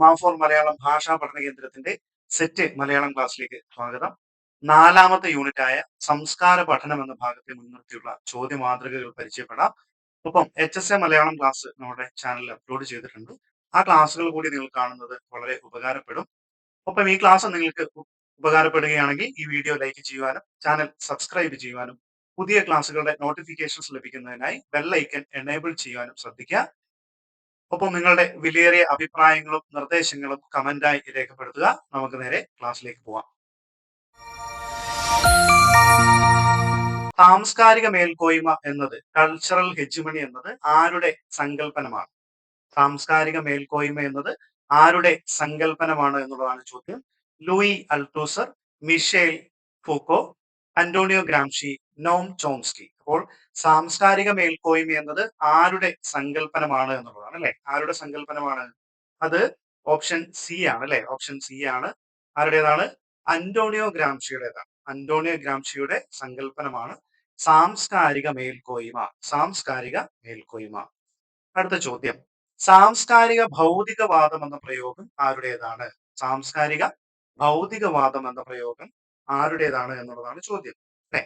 മാഫോർ മലയാളം ഭാഷാ പഠന കേന്ദ്രത്തിന്റെ സെറ്റ് മലയാളം ക്ലാസ്സിലേക്ക് സ്വാഗതം. 4ാമത്തെ യൂണിറ്റായ സംസ്കാര പഠനം എന്ന ഭാഗത്തെ മുൻനിർത്തിയുള്ള ചോദ്യ മാതൃകകൾ പരിചയപ്പെടാം. ഒപ്പം HSA മലയാളം ക്ലാസ് നമ്മുടെ ചാനലിൽ അപ്ലോഡ് ചെയ്തിട്ടുണ്ട്. ആ ക്ലാസ്സുകൾ കൂടി നിങ്ങൾ കാണുന്നത് വളരെ ഉപകാരപ്പെടും. ഒപ്പം ഈ ക്ലാസ് നിങ്ങൾക്ക് ഉപകാരപ്പെടുകയാണെങ്കിൽ ഈ വീഡിയോ ലൈക്ക് ചെയ്യുവാനും ചാനൽ സബ്സ്ക്രൈബ് ചെയ്യുവാനും പുതിയ ക്ലാസ്സുകളുടെ നോട്ടിഫിക്കേഷൻസ് ലഭിക്കുന്നതിനായി ബെൽ ഐക്കൺ എനേബിൾ ചെയ്യുവാനും ശ്രദ്ധിക്കുക. ഒപ്പം നിങ്ങളുടെ വിലയേറിയ അഭിപ്രായങ്ങളും നിർദ്ദേശങ്ങളും കമന്റായി രേഖപ്പെടുത്തുക. നമുക്ക് നേരെ ക്ലാസ്സിലേക്ക് പോവാം. സാംസ്കാരിക മേൽക്കോയ്മ എന്നത്, കൾച്ചറൽ ഹെജുമണി എന്നത് ആരുടെ സങ്കല്പനമാണ്? സാംസ്കാരിക മേൽക്കോയ്മ എന്നത് ആരുടെ സങ്കല്പനമാണ് എന്നുള്ളതാണ് ചോദ്യം. Louis Althusser, Michel Foucault, Antonio Gramsci, Noam Chomsky. അപ്പോൾ സാംസ്കാരിക മേൽക്കോയ്മ എന്നത് ആരുടെ സങ്കല്പനമാണ് എന്നുള്ളതാണ് അല്ലെ. ആരുടെ സങ്കല്പനമാണ്? അത് ഓപ്ഷൻ സി ആണ് അല്ലെ. ഓപ്ഷൻ സി ആണ്. ആരുടേതാണ്? അന്റോണിയോ ഗ്രാംഷിയുടേതാണ്. അന്റോണിയോ ഗ്രാംഷിയുടെ സങ്കല്പനമാണ് സാംസ്കാരിക മേൽക്കോയ്മ. സാംസ്കാരിക മേൽക്കോയ്മ. അടുത്ത ചോദ്യം, സാംസ്കാരിക ഭൗതികവാദം എന്ന പ്രയോഗം ആരുടേതാണ്? സാംസ്കാരിക ഭൗതികവാദം എന്ന പ്രയോഗം ആരുടേതാണ് എന്നുള്ളതാണ് ചോദ്യം. അല്ലെ.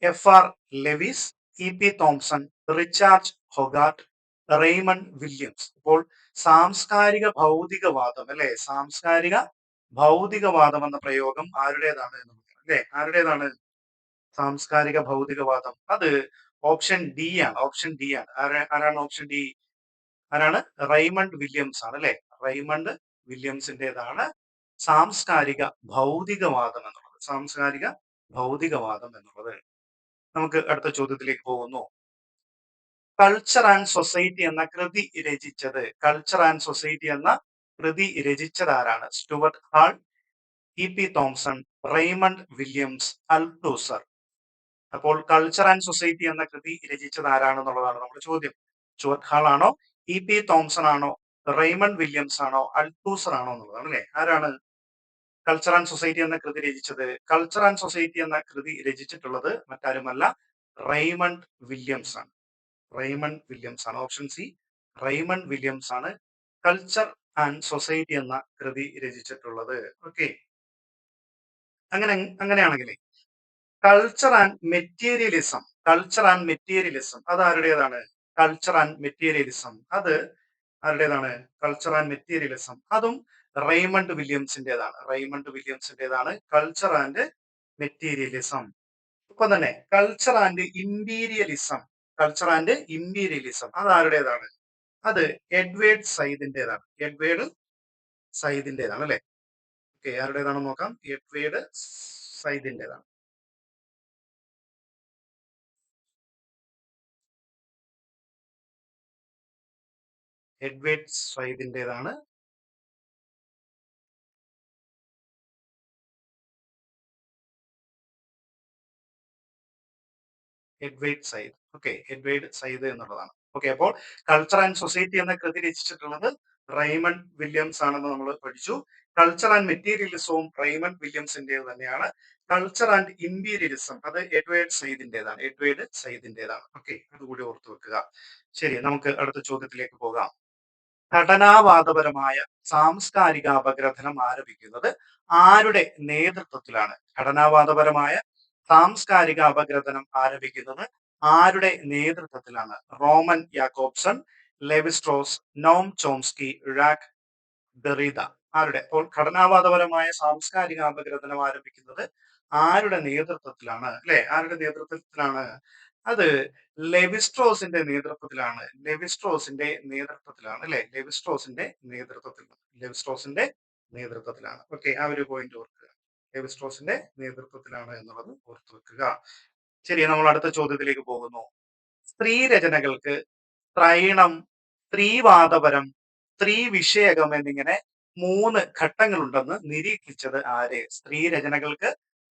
FR Leavis, EP Thompson, Richard Hoggart, Raymond Williams. അപ്പോൾ സാംസ്കാരിക ഭൗതികവാദം അല്ലെ, സാംസ്കാരിക ഭൗതികവാദം എന്ന പ്രയോഗം ആരുടേതാണ് എന്നുള്ളത് അല്ലെ. ആരുടേതാണ് സാംസ്കാരിക ഭൗതികവാദം? അത് ഓപ്ഷൻ ഡി ആണ്. ഓപ്ഷൻ ഡി ആണ്. ആരാണ് ഓപ്ഷൻ ഡി? ആരാണ്? റെയ്മണ്ട് വില്യംസ് ആണ് അല്ലെ. റെയ്മണ്ട് വില്യംസിൻ്റെതാണ് സാംസ്കാരിക ഭൗതികവാദം എന്നുള്ളത്. സാംസ്കാരിക ഭൗതികവാദം എന്നുള്ളത്. നമുക്ക് അടുത്ത ചോദ്യത്തിലേക്ക് പോകുന്നു. കൾച്ചർ ആൻഡ് സൊസൈറ്റി എന്ന കൃതി രചിച്ചത്, കൾച്ചർ ആൻഡ് സൊസൈറ്റി എന്ന കൃതി രചിച്ചത് ആരാണ്? Stuart Hall, EP Thompson, Raymond Williams, Althusser. അപ്പോൾ കൾച്ചർ ആൻഡ് സൊസൈറ്റി എന്ന കൃതി രചിച്ചത് ആരാണെന്നുള്ളതാണ് നമ്മുടെ ചോദ്യം. സ്റ്റുവർട്ട് ഹാൾ ആണോ, EP തോംസൺ ആണോ, റെയ്മണ്ട് വില്യംസ് ആണോ, അൾത്തൂസർ ആണോ എന്നുള്ളതാണ് അല്ലെ. ആരാണ് കൾച്ചർ ആൻഡ് സൊസൈറ്റി എന്ന കൃതി രചിച്ചത്? കൾച്ചർ ആൻഡ് സൊസൈറ്റി എന്ന കൃതി രചിച്ചിട്ടുള്ളത് മറ്റാരുമല്ല, റെയ്മണ്ട് വില്യംസ് ആണ്. റെയ്മണ്ട് വില്യംസ് ആണ്. ഓപ്ഷൻ സി, റെയ്മണ്ട് വില്യംസ് ആണ് കൾച്ചർ ആൻഡ് സൊസൈറ്റി എന്ന കൃതി രചിച്ചിട്ടുള്ളത്. ഓക്കെ. അങ്ങനെയാണെങ്കിൽ culture and materialism, culture and materialism അത് ആരുടേതാണ്? കൾച്ചർ ആൻഡ് മെറ്റീരിയലിസം അത് ആരുടേതാണ്? കൾച്ചർ ആൻഡ് മെറ്റീരിയലിസം അതും റെയ്മണ്ട് വില്യംസിൻ്റെതാണ്. റെയ്മണ്ട് വില്യംസിൻ്റെതാണ് കൾച്ചർ ആൻഡ് മെറ്റീരിയലിസം. ഒപ്പം തന്നെ culture and imperialism, culture and imperialism അത് ആരുടേതാണ്? അത് എഡ്വേർഡ് സൈദിൻ്റെതാണ്. എഡ്വേർഡ് സൈദിൻ്റെതാണ് അല്ലെ. ഓക്കെ, ആരുടേതാണെന്ന് നോക്കാം. എഡ്വേർഡ് സൈദിൻ്റെതാണ്. എഡ്വേർഡ് സൈദിൻ്റെതാണ്. Edward Said. Okay, Edward Said എന്നുള്ളതാണ്. ഓക്കെ, അപ്പോൾ കൾച്ചർ ആൻഡ് സൊസൈറ്റി എന്ന കൃതി രചിച്ചിട്ടുള്ളത് റെയ്മണ്ട് വില്യംസ് ആണെന്ന് നമ്മൾ പഠിച്ചു. കൾച്ചർ ആൻഡ് മെറ്റീരിയലിസവും റെയ്മണ്ട് വില്യംസിന്റെ തന്നെയാണ്. കൾച്ചർ ആൻഡ് ഇമ്പീരിയലിസം അത് എഡ്വേർഡ് സൈദിൻ്റെതാണ്. എഡ്വേർഡ് സൈദിൻ്റെതാണ്. ഓക്കെ, അതുകൂടി ഓർത്തു വെക്കുക. ശരി, നമുക്ക് അടുത്ത ചോദ്യത്തിലേക്ക് പോകാം. ഘടനാവാദപരമായ സാംസ്കാരിക അപഗ്രഥനം ആരംഭിക്കുന്നത് ആരുടെ നേതൃത്വത്തിലാണ്? ഘടനാവാദപരമായ സാംസ്കാരിക അപഗ്രഥനം ആരംഭിക്കുന്നത് ആരുടെ നേതൃത്വത്തിലാണ്? Roman Jakobson, Levi Strauss, Noam Chomsky, ഴാക്ക് ഡെറിഡ. ആരുടെ? അപ്പോൾ ഘടനാവാദപരമായ സാംസ്കാരിക അപഗ്രഥനം ആരംഭിക്കുന്നത് ആരുടെ നേതൃത്വത്തിലാണ് അല്ലെ? ആരുടെ നേതൃത്വത്തിലാണ്? അത് ലെവിസ്ട്രോസിന്റെ നേതൃത്വത്തിലാണ്. ലെവിസ്ട്രോസിന്റെ നേതൃത്വത്തിലാണ് അല്ലെ. ലെവിസ്ട്രോസിന്റെ നേതൃത്വത്തിൽ, ലെവിസ്ട്രോസിന്റെ നേതൃത്വത്തിലാണ്. ഓക്കെ, ആ ഒരു പോയിന്റ് ഓർക്കുക. ലെവിസ്ട്രോസിന്റെ നേതൃത്വത്തിലാണ് എന്നുള്ളത് ഓർത്തു വെക്കുക. ശരി, നമ്മൾ അടുത്ത ചോദ്യത്തിലേക്ക് പോകുന്നു. സ്ത്രീ രചനകൾക്ക് ത്രൈണം, സ്ത്രീവാദപരം, സ്ത്രീ വിഷയകം എന്നിങ്ങനെ 3 ഘട്ടങ്ങളുണ്ടെന്ന് നിരീക്ഷിച്ചത് ആര്? സ്ത്രീ രചനകൾക്ക്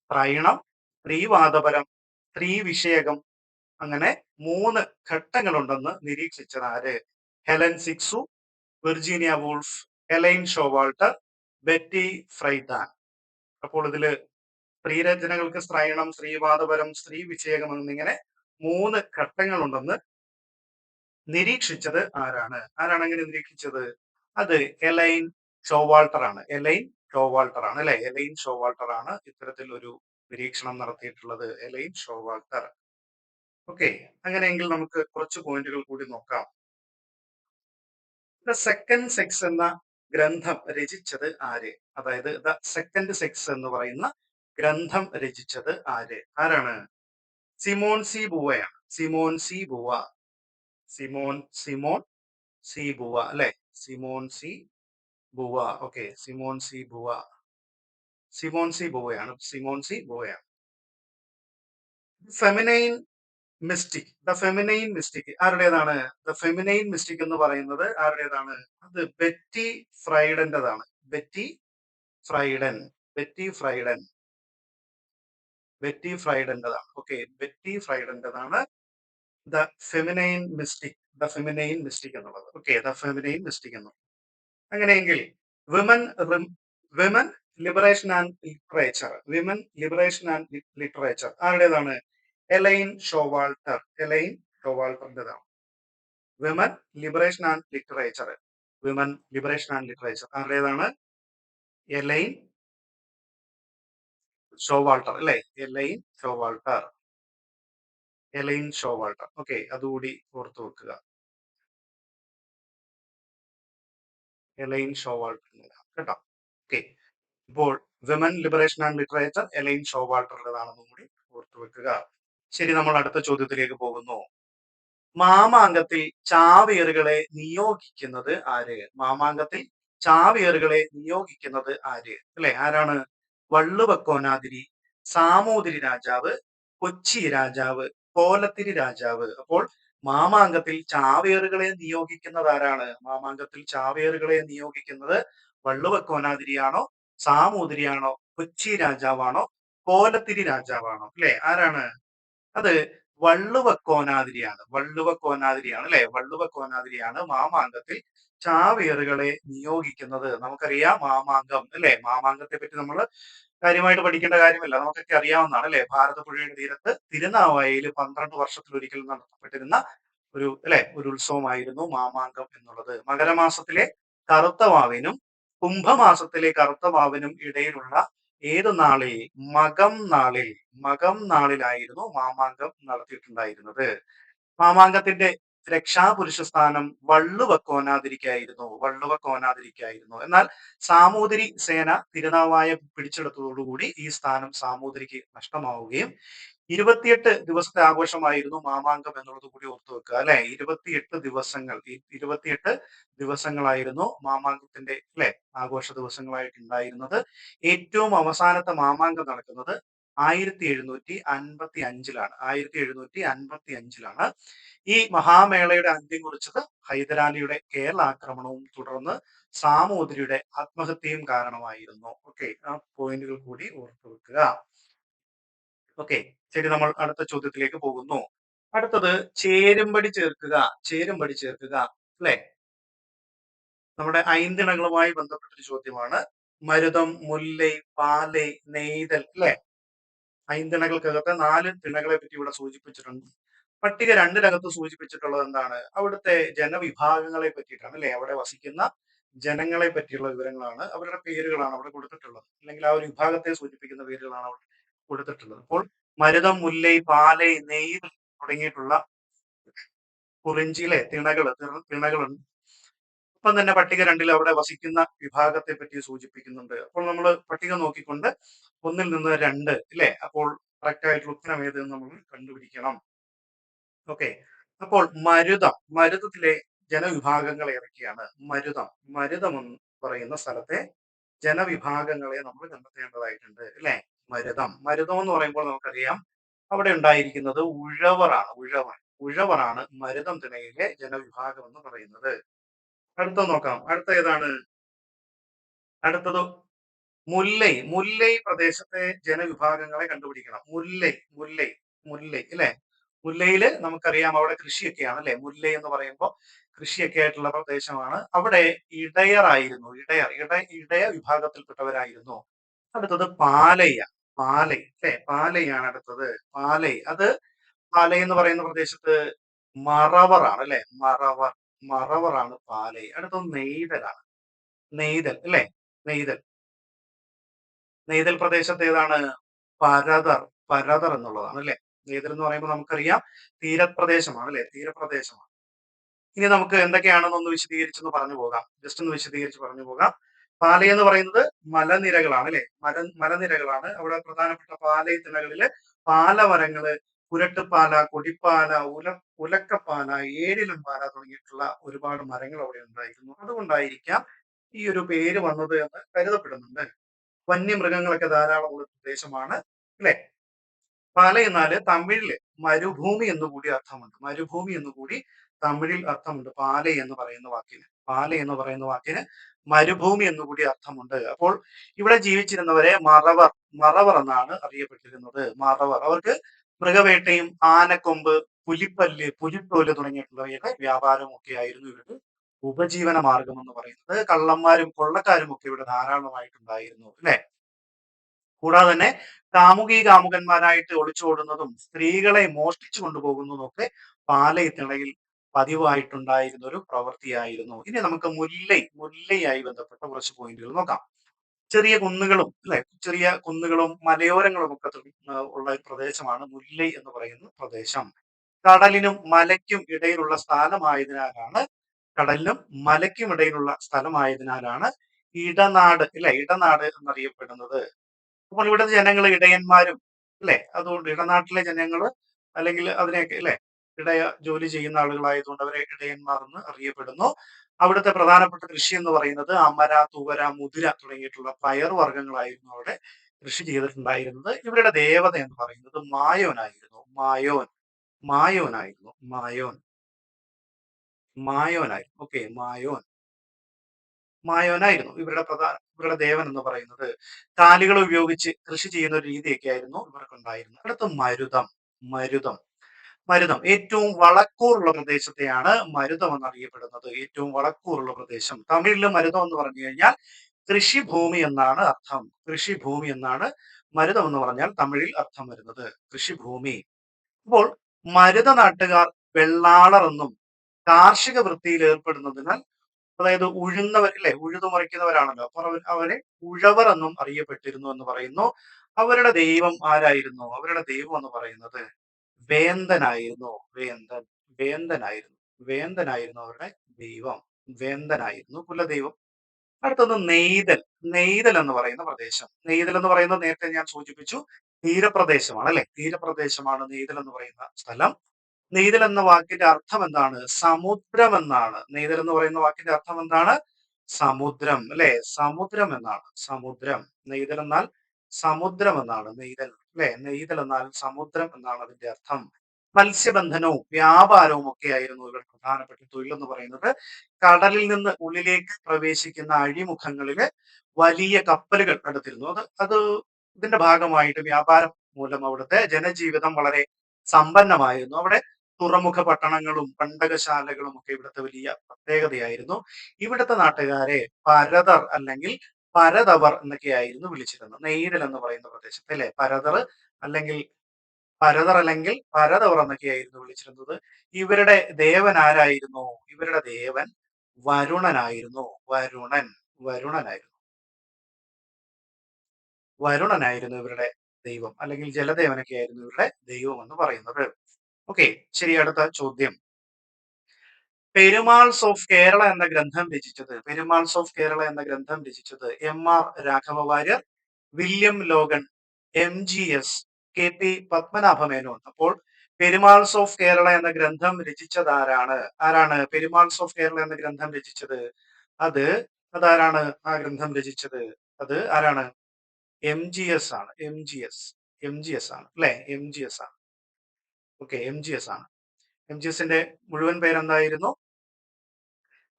ത്രൈണം, സ്ത്രീവാദപരം, സ്ത്രീ വിഷയകം അങ്ങനെ 3 ഘട്ടങ്ങളുണ്ടെന്ന് നിരീക്ഷിച്ചത് ആര്? Helene Cixous, Virginia Woolf, Elaine Showalter, Betty Friedan. അപ്പോൾ ഇതില് സ്ത്രീരചനകൾക്ക് സ്ത്രൈണം, സ്ത്രീവാദപരം, സ്ത്രീ വിഷയകം എന്നിങ്ങനെ 3 ഘട്ടങ്ങളുണ്ടെന്ന് നിരീക്ഷിച്ചത് ആരാണ്? ആരാണ് അങ്ങനെ നിരീക്ഷിച്ചത്? അത് എലൈൻ ഷോവാൾട്ടർ ആണ്. എലൈൻ ഷോവാൾട്ടർ ആണ് അല്ലെ. എലൈൻ ഷോവാൾട്ടർ ആണ് ഇത്തരത്തിൽ ഒരു നിരീക്ഷണം നടത്തിയിട്ടുള്ളത്. A-line Showalter. ഓക്കെ, അങ്ങനെയെങ്കിൽ നമുക്ക് കുറച്ച് പോയിന്റുകൾ കൂടി നോക്കാം. ദ സെക്കൻഡ് സെക്സ് എന്ന ഗ്രന്ഥം രചിച്ചത് ആര്? അതായത് ദ സെക്കൻഡ് സെക്സ് എന്ന് പറയുന്ന ഗ്രന്ഥം രചിച്ചത് ആര്? ആരാണ്? സിമോൺ സി ബുവയാണ്. Simone de Beauvoir. Simone Simone de Beauvoir അല്ലെ. Simone de Beauvoir. Okay, Simone de Beauvoir. Simone de ബുവയാണ്. സിമോൺ സി ബുവയാണ്. Feminine mystique. The feminine mystique ആരുടേതാണ്? ദ ഫെമിനൈൻ മിസ്റ്റിക് എന്ന് പറയുന്നത് ആരുടേതാണ്? അത് ബെറ്റി ഫ്രൈഡന്റേതാണ്. Betty Friedan. Betty Friedan. Betty ഫ്രൈഡന്റേതാണ്. ഓക്കെ, ബെറ്റി ഫ്രൈഡന്റേതാണ് the feminine mystique. The feminine mystique എന്നുള്ളത്. ഓക്കെ, ദ ഫെമിനൈൻ മിസ്റ്റിക് എന്നുള്ളത്. അങ്ങനെയെങ്കിൽ women women liberation and literature. Women liberation and literature ആരുടേതാണ്? Elaine Showalter. എലൈൻ ഷോവാൾട്ടറിൻ്റെതാണ്. Women liberation and literature. Women liberation and literature ആരുടേതാണ്? Elaine Showalter അല്ലെ. Elaine Showalter. Elaine Showalter. Okay, അതുകൂടി ഓർത്തു വെക്കുക. Elaine Showalter കേട്ടോ. ഓക്കെ, ഇപ്പോൾ women liberation and literature Elaine ഷോവാൾട്ടറുടേതാണെന്നും കൂടി ഓർത്തു വെക്കുക. ശരി, നമ്മൾ അടുത്ത ചോദ്യത്തിലേക്ക് പോകുന്നു. മാമാങ്കത്തിൽ ചാവേറുകളെ നിയോഗിക്കുന്നത് ആര്? മാമാങ്കത്തിൽ ചാവേറുകളെ നിയോഗിക്കുന്നത് ആര്? അല്ലെ, ആരാണ്? വള്ളുവക്കോനാതിരി, സാമൂതിരി രാജാവ്, കൊച്ചി രാജാവ്, കോലത്തിരി രാജാവ്. അപ്പോൾ മാമാങ്കത്തിൽ ചാവേറുകളെ നിയോഗിക്കുന്നത് ആരാണ്? മാമാങ്കത്തിൽ ചാവേറുകളെ നിയോഗിക്കുന്നത് വള്ളുവക്കോനാതിരിയാണോ, സാമൂതിരിയാണോ, കൊച്ചി രാജാവാണോ, കോലത്തിരി രാജാവാണോ? അല്ലെ, ആരാണ്? അത് വള്ളുവക്കോനാതിരിയാണ്. വള്ളുവക്കോനാതിരിയാണ് അല്ലെ. വള്ളുവക്കോനാതിരിയാണ് മാമാങ്കത്തിൽ ചാവേറുകളെ നിയോഗിക്കുന്നത്. നമുക്കറിയാം മാമാങ്കം അല്ലെ. മാമാങ്കത്തെ പറ്റി നമ്മൾ കാര്യമായിട്ട് പഠിക്കേണ്ട കാര്യമില്ല, നമുക്കൊക്കെ അറിയാവുന്നതാണ് അല്ലെ. ഭാരതപ്പുഴയുടെ തീരത്ത് തിരുനാവായയിൽ 12 വർഷത്തിലൊരിക്കൽ നടത്തപ്പെട്ടിരുന്ന ഒരു ഉത്സവമായിരുന്നു മാമാങ്കം എന്നുള്ളത്. മകരമാസത്തിലെ കറുത്ത വാവിനും കുംഭമാസത്തിലെ കറുത്ത വാവിനും ഇടയിലുള്ള ഏത് നാളിൽ? മകം നാളിലായിരുന്നു മാമാങ്കം നടത്തിയിട്ടുണ്ടായിരുന്നത്. മാമാങ്കത്തിന്റെ രക്ഷാപുരുഷ സ്ഥാനം വള്ളുവക്കോനാതിരിക്കായിരുന്നു. എന്നാൽ സാമൂതിരി സേന തിരുനാവായ പിടിച്ചെടുത്തതോടുകൂടി ഈ സ്ഥാനം സാമൂതിരിക്ക് നഷ്ടമാവുകയും 28 ദിവസത്തെ ആഘോഷമായിരുന്നു മാമാങ്കം എന്നുള്ളത് കൂടി ഓർത്തു വെക്കുക അല്ലെ. 28 ദിവസങ്ങളായിരുന്നു മാമാങ്കത്തിന്റെ അല്ലെ ആഘോഷ ദിവസങ്ങളായിട്ട് ഉണ്ടായിരുന്നത്. ഏറ്റവും അവസാനത്തെ മാമാങ്കം നടക്കുന്നത് 1755-ലാണ്. 1755-ലാണ്. ഈ മഹാമേളയുടെ അന്ത്യം കുറിച്ചത് ഹൈദരാലിയുടെ കേരള ആക്രമണവും തുടർന്ന് സാമൂതിരിയുടെ ആത്മഹത്യയും കാരണമായിരുന്നു. ഓക്കെ, ആ പോയിന്റുകൾ കൂടി ഓർത്തു വെക്കുക. ഓക്കെ, ശരി, നമ്മൾ അടുത്ത ചോദ്യത്തിലേക്ക് പോകുന്നു. അടുത്തത് ചേരുംപടി ചേർക്കുക. ചേരുംപടി ചേർക്കുക അല്ലെ. നമ്മുടെ ഐന്തിണകളുമായി ബന്ധപ്പെട്ടൊരു ചോദ്യമാണ്. മരുതം, മുല്ലൈ, പാലൈ, നെയ്തൽ അല്ലെ. ഐന്തിണകൾക്കകത്തെ 4 തിണകളെ പറ്റി ഇവിടെ സൂചിപ്പിച്ചിട്ടുണ്ട്. പട്ടിക 2-നകത്ത് സൂചിപ്പിച്ചിട്ടുള്ളത് എന്താണ്? അവിടുത്തെ ജനവിഭാഗങ്ങളെ പറ്റിയിട്ടാണ് അല്ലെ. അവിടെ വസിക്കുന്ന ജനങ്ങളെ പറ്റിയുള്ള വിവരങ്ങളാണ്, അവരുടെ പേരുകളാണ് അവിടെ കൊടുത്തിട്ടുള്ളത്. അല്ലെങ്കിൽ ആ ഒരു വിഭാഗത്തെ സൂചിപ്പിക്കുന്ന പേരുകളാണ് അവിടെ കൊടുത്തിട്ടുള്ളത്. അപ്പോൾ മരുതം, മുല്ലൈ, പാലൈ, നെയ്തൽ തുടങ്ങിയിട്ടുള്ള കുറിഞ്ചിയിലെ തിണകളുണ്ട്. ഒപ്പം തന്നെ പട്ടിക 2 അവിടെ വസിക്കുന്ന വിഭാഗത്തെ പറ്റി സൂചിപ്പിക്കുന്നുണ്ട്. അപ്പോൾ നമ്മൾ പട്ടിക നോക്കിക്കൊണ്ട് 1 നിന്ന് 2 ഇല്ലേ, അപ്പോൾ കറക്റ്റ് ആയിട്ടുള്ള ഉത്തരം ഏതെന്ന് നമ്മൾ കണ്ടുപിടിക്കണം. ഓക്കെ, അപ്പോൾ മരുതത്തിലെ ജനവിഭാഗങ്ങൾ ഏതൊക്കെയാണ്? മരുതം എന്ന് പറയുന്ന സ്ഥലത്തെ ജനവിഭാഗങ്ങളെ നമ്മൾ കണ്ടെത്തേണ്ടതായിട്ടുണ്ട് അല്ലെ. മരുതം എന്ന് പറയുമ്പോൾ നമുക്കറിയാം അവിടെ ഉണ്ടായിരിക്കുന്നത് ഉഴവറാണ് മരുതം തിണയിലെ ജനവിഭാഗം എന്ന് പറയുന്നത്. അടുത്ത നോക്കാം. അടുത്ത ഏതാണ്? അടുത്തത് മുല്ലൈ പ്രദേശത്തെ ജനവിഭാഗങ്ങളെ കണ്ടുപിടിക്കണം. മുല്ലൈ അല്ലെ. മുല്ലയില് നമുക്കറിയാം അവിടെ കൃഷിയൊക്കെയാണ് അല്ലെ. മുല്ലൈ എന്ന് പറയുമ്പോൾ കൃഷിയൊക്കെ ആയിട്ടുള്ള പ്രദേശമാണ്. അവിടെ ഇടയറായിരുന്നു. ഇടയ വിഭാഗത്തിൽപ്പെട്ടവരായിരുന്നു. അടുത്തത് പാലൈ അല്ലെ. പാലൈയാണ് അടുത്തത്. പാലൈ എന്ന് പറയുന്ന പ്രദേശത്ത് മറവറാണ് അല്ലെ. മറവറാണ് പാലൈ. അടുത്തത് നെയ്തലാണ്. നെയ്തൽ അല്ലേ? നെയ്തൽ. നെയ്തൽ പ്രദേശത്ത് ഏതാണ്? പരതർ. പരതർ എന്നുള്ളതാണ് അല്ലേ? നെയ്തൽ എന്ന് പറയുമ്പോൾ നമുക്കറിയാം തീരപ്രദേശമാണ് അല്ലേ? തീരപ്രദേശമാണ്. ഇനി നമുക്ക് എന്തൊക്കെയാണെന്നൊന്ന് വിശദീകരിച്ചൊന്ന് പറഞ്ഞു പോകാം. ജസ്റ്റ് ഒന്ന് വിശദീകരിച്ച് പറഞ്ഞു പോകാം. പാല എന്ന് പറയുന്നത് മലനിരകളാണ് അല്ലേ? മലനിരകളാണ്. അവിടെ പ്രധാനപ്പെട്ട പാലയിനങ്ങളില് പാലമരങ്ങള്, കുരട്ടുപാല, കൊടിപ്പാല, ഉലക്കപ്പാല, ഏഴിലും പാല തുടങ്ങിയിട്ടുള്ള ഒരുപാട് മരങ്ങൾ അവിടെ ഉണ്ടായിരുന്നു. അതുകൊണ്ടായിരിക്കാം ഈ ഒരു പേര് വന്നത് എന്ന് കരുതപ്പെടുന്നുണ്ട്. വന്യമൃഗങ്ങളൊക്കെ ധാരാളമുള്ള പ്രദേശമാണ് അല്ലെ? പാല എന്നാല് തമിഴില് മരുഭൂമി എന്ന് കൂടി അർത്ഥമുണ്ട്. മരുഭൂമി എന്ന് കൂടി തമിഴിൽ അർത്ഥമുണ്ട്. പാല എന്ന് പറയുന്ന വാക്കിന്. പാല എന്ന് പറയുന്ന വാക്കിന് മരുഭൂമി എന്ന് കൂടി അർത്ഥമുണ്ട്. അപ്പോൾ ഇവിടെ ജീവിച്ചിരുന്നവരെ മറവർ, മറവർ എന്നാണ് അറിയപ്പെട്ടിരുന്നത്. മറവർ. അവർക്ക് മൃഗവേട്ടയും ആനക്കൊമ്പ്, പുലിപ്പല്ല്, പുലിത്തോല് തുടങ്ങിയിട്ടുള്ളവയുടെ വ്യാപാരവും ഒക്കെ ആയിരുന്നു ഇവരുടെ ഉപജീവന മാർഗം എന്ന് പറയുന്നത്. കള്ളന്മാരും കൊള്ളക്കാരും ഒക്കെ ഇവിടെ ധാരാളമായിട്ടുണ്ടായിരുന്നു അല്ലെ? കൂടാതെ തന്നെ കാമുകന്മാരായിട്ട് ഒളിച്ചോടുന്നതും സ്ത്രീകളെ മോഷ്ടിച്ചു കൊണ്ടുപോകുന്നതും ഒക്കെ പാലയിത്തിണയിൽ പതിവായിട്ടുണ്ടായിരുന്ന ഒരു പ്രവൃത്തിയായിരുന്നു. ഇനി നമുക്ക് മുല്ലയുമായി ബന്ധപ്പെട്ട കുറച്ച് പോയിന്റുകൾ നോക്കാം. ചെറിയ കുന്നുകളും അല്ലെ, ചെറിയ കുന്നുകളും മലയോരങ്ങളും ഒക്കെ ഉള്ള ഒരു പ്രദേശമാണ് മുല്ലൈ എന്ന് പറയുന്ന പ്രദേശം. കടലിനും മലയ്ക്കും ഇടയിലുള്ള സ്ഥലമായതിനാലാണ് കടലിനും മലയ്ക്കും ഇടയിലുള്ള സ്ഥലമായതിനാലാണ് ഇടനാട് അല്ലെ, ഇടനാട് എന്നറിയപ്പെടുന്നത്. അപ്പോൾ ഇവിടുത്തെ ജനങ്ങൾ ഇടയന്മാരും അല്ലെ, അതുകൊണ്ട് ഇടനാട്ടിലെ ജനങ്ങൾ അല്ലെങ്കിൽ അതിനെയൊക്കെ അല്ലെ, ഇടയ ജോലി ചെയ്യുന്ന ആളുകളായതുകൊണ്ട് അവരെ ഇടയന്മാർ എന്ന് അറിയപ്പെടുന്നു. അവിടുത്തെ പ്രധാനപ്പെട്ട കൃഷി എന്ന് പറയുന്നത് അമര, തുവര, മുതിര തുടങ്ങിയിട്ടുള്ള പയർ വർഗ്ഗങ്ങളായിരുന്നു അവിടെ കൃഷി ചെയ്തിട്ടുണ്ടായിരുന്നത്. ഇവരുടെ ദേവത എന്ന് പറയുന്നത് മായോനായിരുന്നു. മായോനായിരുന്നു. മായോനായിരുന്നു. ഓക്കെ, മായോനായിരുന്നു ഇവരുടെ ദേവൻ എന്ന് പറയുന്നത്. കാലുകൾ ഉപയോഗിച്ച് കൃഷി ചെയ്യുന്ന ഒരു രീതിയൊക്കെ ആയിരുന്നു ഇവർക്കുണ്ടായിരുന്നത്. അടുത്ത മരുതം. മരുതം ഏറ്റവും വളക്കൂറുള്ള പ്രദേശത്തെയാണ് മരുതം എന്നറിയപ്പെടുന്നത്. ഏറ്റവും വളക്കൂറുള്ള പ്രദേശം. തമിഴില് മരുതം എന്ന് പറഞ്ഞു കഴിഞ്ഞാൽ കൃഷിഭൂമി എന്നാണ് അർത്ഥം. കൃഷിഭൂമി എന്നാണ് മരുതം എന്ന് പറഞ്ഞാൽ തമിഴിൽ അർത്ഥം വരുന്നത്. കൃഷിഭൂമി. അപ്പോൾ മരുത നാട്ടുകാർ വെള്ളാളർ എന്നും കാർഷിക വൃത്തിയിൽ ഏർപ്പെടുന്നതിനാൽ, അതായത് ഉഴുന്നവർ അല്ലെ, ഉഴുതു മറിക്കുന്നവരാണല്ലോ, അപ്പൊ അവരെ ഉഴവർ എന്നും അറിയപ്പെട്ടിരുന്നു എന്ന് പറയുന്നു. അവരുടെ ദൈവം ആരായിരുന്നു? അവരുടെ ദൈവം എന്ന് പറയുന്നത് വേന്തനായിരുന്നു. വേന്തനായിരുന്നു അവരുടെ ദൈവം. വേന്തനായിരുന്നു കുലദൈവം. അടുത്തത് നെയ്തൽ എന്ന് പറയുന്ന പ്രദേശം. നെയ്തൽ എന്ന് പറയുന്നത് നേരത്തെ ഞാൻ സൂചിപ്പിച്ചു തീരപ്രദേശമാണ് അല്ലെ? തീരപ്രദേശമാണ് നെയ്തൽ എന്ന് പറയുന്ന സ്ഥലം. നെയ്തൽ എന്ന വാക്കിന്റെ അർത്ഥം എന്താണ്? സമുദ്രം എന്നാണ്. നെയ്തൽ എന്ന് പറയുന്ന വാക്കിന്റെ അർത്ഥം എന്താണ്? സമുദ്രം അല്ലെ? സമുദ്രം എന്നാണ്. സമുദ്രം. നെയ്തൽ എന്നാൽ സമുദ്രം എന്നാണ്. നെയ്തൽ അല്ലെ? നെയ്തൽ എന്നാൽ സമുദ്രം എന്നാണ് അതിന്റെ അർത്ഥം. മത്സ്യബന്ധനവും വ്യാപാരവും ഒക്കെ ആയിരുന്നു ഇവരുടെ പ്രധാനപ്പെട്ട തൊഴിൽ എന്ന് പറയുന്നത്. കടലിൽ നിന്ന് ഉള്ളിലേക്ക് പ്രവേശിക്കുന്ന അഴിമുഖങ്ങളില് വലിയ കപ്പലുകൾ അടുത്തിരുന്നു. അത് ഇതിന്റെ ഭാഗമായിട്ട് വ്യാപാരം മൂലം അവിടുത്തെ ജനജീവിതം വളരെ സമ്പന്നമായിരുന്നു. അവിടെ തുറമുഖ പട്ടണങ്ങളും പണ്ടകശാലകളും ഒക്കെ ഇവിടുത്തെ വലിയ പ്രത്യേകതയായിരുന്നു. ഇവിടുത്തെ നാട്ടുകാരെ പരതർ അല്ലെങ്കിൽ പരതവർ എന്നൊക്കെയായിരുന്നു വിളിച്ചിരുന്നത്. നെയ്തൽ എന്ന് പറയുന്ന പ്രദേശത്തെ അല്ലെ, അല്ലെങ്കിൽ പരതവർ എന്നൊക്കെയായിരുന്നു വിളിച്ചിരുന്നത്. ഇവരുടെ ദേവൻ ആരായിരുന്നു? ഇവരുടെ ദേവൻ വരുണനായിരുന്നു. വരുണനായിരുന്നു ഇവരുടെ ദൈവം, അല്ലെങ്കിൽ ജലദേവനൊക്കെ ആയിരുന്നു ഇവരുടെ ദൈവം എന്ന് പറയുന്നത്. ഓക്കെ, ശരി. അടുത്ത ചോദ്യം. പെരുമാൾസ് ഓഫ് കേരള എന്ന ഗ്രന്ഥം രചിച്ചത് M R. Raghava Variar, William Logan, M G S, K P. Padmanabha Menon. അപ്പോൾ പെരുമാൾസ് ഓഫ് കേരള എന്ന ഗ്രന്ഥം രചിച്ചത് ആരാണ്? പെരുമാൾസ് ഓഫ് കേരള എന്ന ഗ്രന്ഥം രചിച്ചത് അതാരാണ്? ആ ഗ്രന്ഥം രചിച്ചത് അത് ആരാണ്? എം.ജി.എസ് ആണ്. എം.ജി.എസ് ആണ് അല്ലെ? എം.ജി.എസ് ആണ്. ഓക്കെ, എം.ജി.എസ് ആണ്. എം.ജി.എസിന്റെ മുഴുവൻ പേരെന്തായിരുന്നു?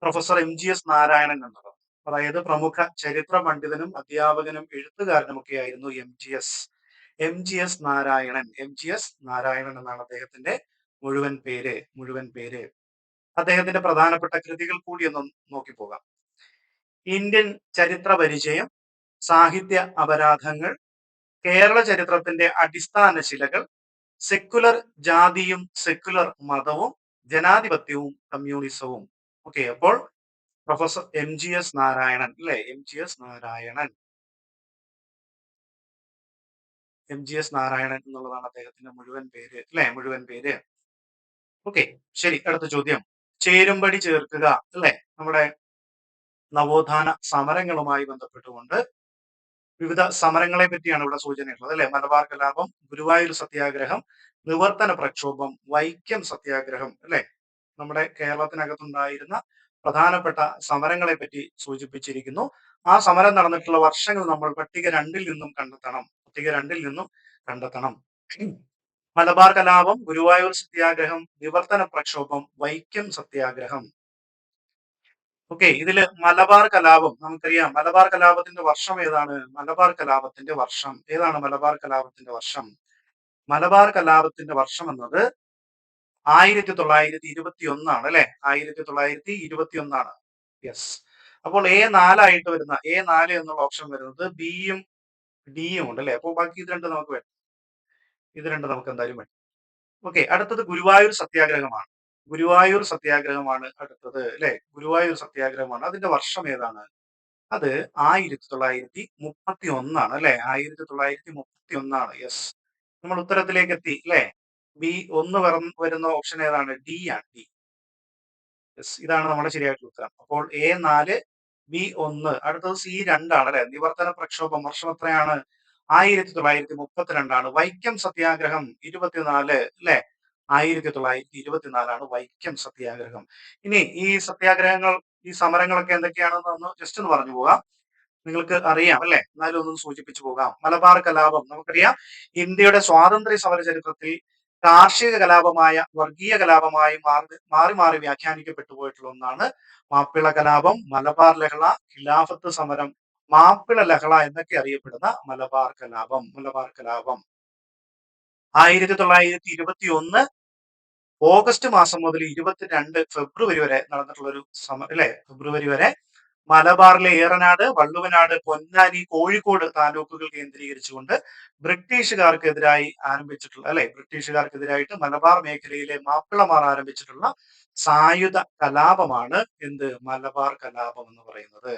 പ്രൊഫസർ എം.ജി.എസ് നാരായണൻ എന്നത്. അതായത് പ്രമുഖ ചരിത്ര പണ്ഡിതനും അധ്യാപകനും എഴുത്തുകാരനും ഒക്കെ ആയിരുന്നു എം.ജി.എസ്. എം.ജി.എസ് നാരായണൻ. എം.ജി.എസ് നാരായണൻ എന്നാണ് അദ്ദേഹത്തിന്റെ മുഴുവൻ പേര്. അദ്ദേഹത്തിന്റെ പ്രധാനപ്പെട്ട കൃതികൾ കൂടി ഒന്ന് നോക്കിപ്പോകാം. ഇന്ത്യൻ ചരിത്ര പരിചയം, സാഹിത്യ അപരാധങ്ങൾ, കേരള ചരിത്രത്തിന്റെ അടിസ്ഥാന ശിലകൾ, സെക്കുലർ ജാതിയും സെക്കുലർ മതവും, ജനാധിപത്യവും കമ്മ്യൂണിസവും. ഓക്കെ, അപ്പോൾ പ്രൊഫസർ എം.ജി.എസ്. നാരായണൻ അല്ലെ? എം.ജി.എസ്. നാരായണൻ. എം.ജി.എസ്. നാരായണൻ എന്നുള്ളതാണ് അദ്ദേഹത്തിന്റെ മുഴുവൻ പേര് അല്ലെ? മുഴുവൻ പേര്. ഓക്കെ, ശരി. അടുത്ത ചോദ്യം. ചേരുംപടി ചേർക്കുക അല്ലെ? നമ്മുടെ നവോത്ഥാന സമരങ്ങളുമായി ബന്ധപ്പെട്ടുകൊണ്ട് വിവിധ സമരങ്ങളെ പറ്റിയാണ് ഇവിടെ സൂചനയുള്ളത് അല്ലെ? മലബാർ കലാപം, ഗുരുവായൂർ സത്യാഗ്രഹം, നിവർത്തന പ്രക്ഷോഭം, വൈക്കം സത്യാഗ്രഹം അല്ലെ? നമ്മുടെ കേരളത്തിനകത്തുണ്ടായിരുന്ന പ്രധാനപ്പെട്ട സമരങ്ങളെ പറ്റി സൂചിപ്പിച്ചിരിക്കുന്നു. ആ സമരം നടന്നിട്ടുള്ള വർഷങ്ങൾ നമ്മൾ പട്ടിക 2-ൽ നിന്നും കണ്ടെത്തണം. പട്ടിക 2-ൽ നിന്നും കണ്ടെത്തണം. മലബാർ കലാപം, ഗുരുവായൂർ സത്യാഗ്രഹം, നിവർത്തന പ്രക്ഷോഭം, വൈക്കം സത്യാഗ്രഹം. ഓക്കെ, ഇതില് മലബാർ കലാപം നമുക്കറിയാം. മലബാർ കലാപത്തിന്റെ വർഷം ഏതാണ്? മലബാർ കലാപത്തിന്റെ വർഷം ഏതാണ്? മലബാർ കലാപത്തിന്റെ വർഷം. മലബാർ കലാപത്തിന്റെ വർഷം എന്നത് 1921 അല്ലെ? 1921. യെസ്. അപ്പോൾ A4 ആയിട്ട് വരുന്ന A4 എന്നുള്ള ഓപ്ഷൻ വരുന്നത് ബിയും ഡിയും ഉണ്ട് അല്ലെ? അപ്പോൾ ബാക്കി ഇത് രണ്ട് നമുക്ക് വേണം. ഇത് രണ്ട് നമുക്ക് എന്തായാലും വേണം. ഓക്കെ, അടുത്തത് ഗുരുവായൂർ സത്യാഗ്രഹമാണ്. ഗുരുവായൂർ സത്യാഗ്രഹമാണ് അടുത്തത് അല്ലെ? ഗുരുവായൂർ സത്യാഗ്രഹമാണ്. അതിന്റെ വർഷം ഏതാണ്? അത് 1931 അല്ലെ? 1931. യെസ്, നമ്മൾ ഉത്തരത്തിലേക്ക് എത്തി അല്ലെ? B1 വരുന്ന ഓപ്ഷൻ ഏതാണ്? ഡി ആണ്. ഡി. യെസ്, ഇതാണ് നമ്മുടെ ശരിയായിട്ടുള്ള ഉത്തരം. അപ്പോൾ A4, B1. അടുത്തത് C2 ആണ് അല്ലെ? നിവർത്തന പ്രക്ഷോഭം വർഷം എത്രയാണ്? 1932. വൈക്കം സത്യാഗ്രഹം 24 അല്ലെ? 1924 വൈക്കം സത്യാഗ്രഹം. ഇനി ഈ സത്യാഗ്രഹങ്ങൾ, ഈ സമരങ്ങളൊക്കെ എന്തൊക്കെയാണെന്ന് ഒന്ന് ജസ്റ്റ് ഒന്ന് പറഞ്ഞു പോകാം. നിങ്ങൾക്ക് അറിയാം അല്ലെ? എന്നാലും ഒന്നും സൂചിപ്പിച്ചു പോകാം. മലബാർ കലാപം നമുക്കറിയാം, ഇന്ത്യയുടെ സ്വാതന്ത്ര്യ സമര ചരിത്രത്തിൽ കാർഷിക കലാപമായ വർഗീയ കലാപമായി മാറി മാറി വ്യാഖ്യാനിക്കപ്പെട്ടു പോയിട്ടുള്ള ഒന്നാണ്. മാപ്പിള കലാപം, മലബാർ ലഹള, ഖിലാഫത്ത് സമരം, മാപ്പിള ലഹള എന്നൊക്കെ അറിയപ്പെടുന്ന മലബാർ കലാപം. മലബാർ കലാപം 1921 ഓഗസ്റ്റ് മാസം മുതൽ 22 ഫെബ്രുവരി വരെ നടന്നിട്ടുള്ള ഒരു അല്ലെ? ഫെബ്രുവരി വരെ മലബാറിലെ ഏറനാട്, വള്ളുവനാട്, പൊന്നാനി, കോഴിക്കോട് താലൂക്കുകൾ കേന്ദ്രീകരിച്ചുകൊണ്ട് ബ്രിട്ടീഷുകാർക്കെതിരായി ആരംഭിച്ചിട്ടുള്ള അല്ലെ? ബ്രിട്ടീഷുകാർക്കെതിരായിട്ട് മലബാർ മേഖലയിലെ മാപ്പിളമാർ ആരംഭിച്ചിട്ടുള്ള സായുധ കലാപമാണ് എന്ത്? മലബാർ കലാപം എന്ന് പറയുന്നത്.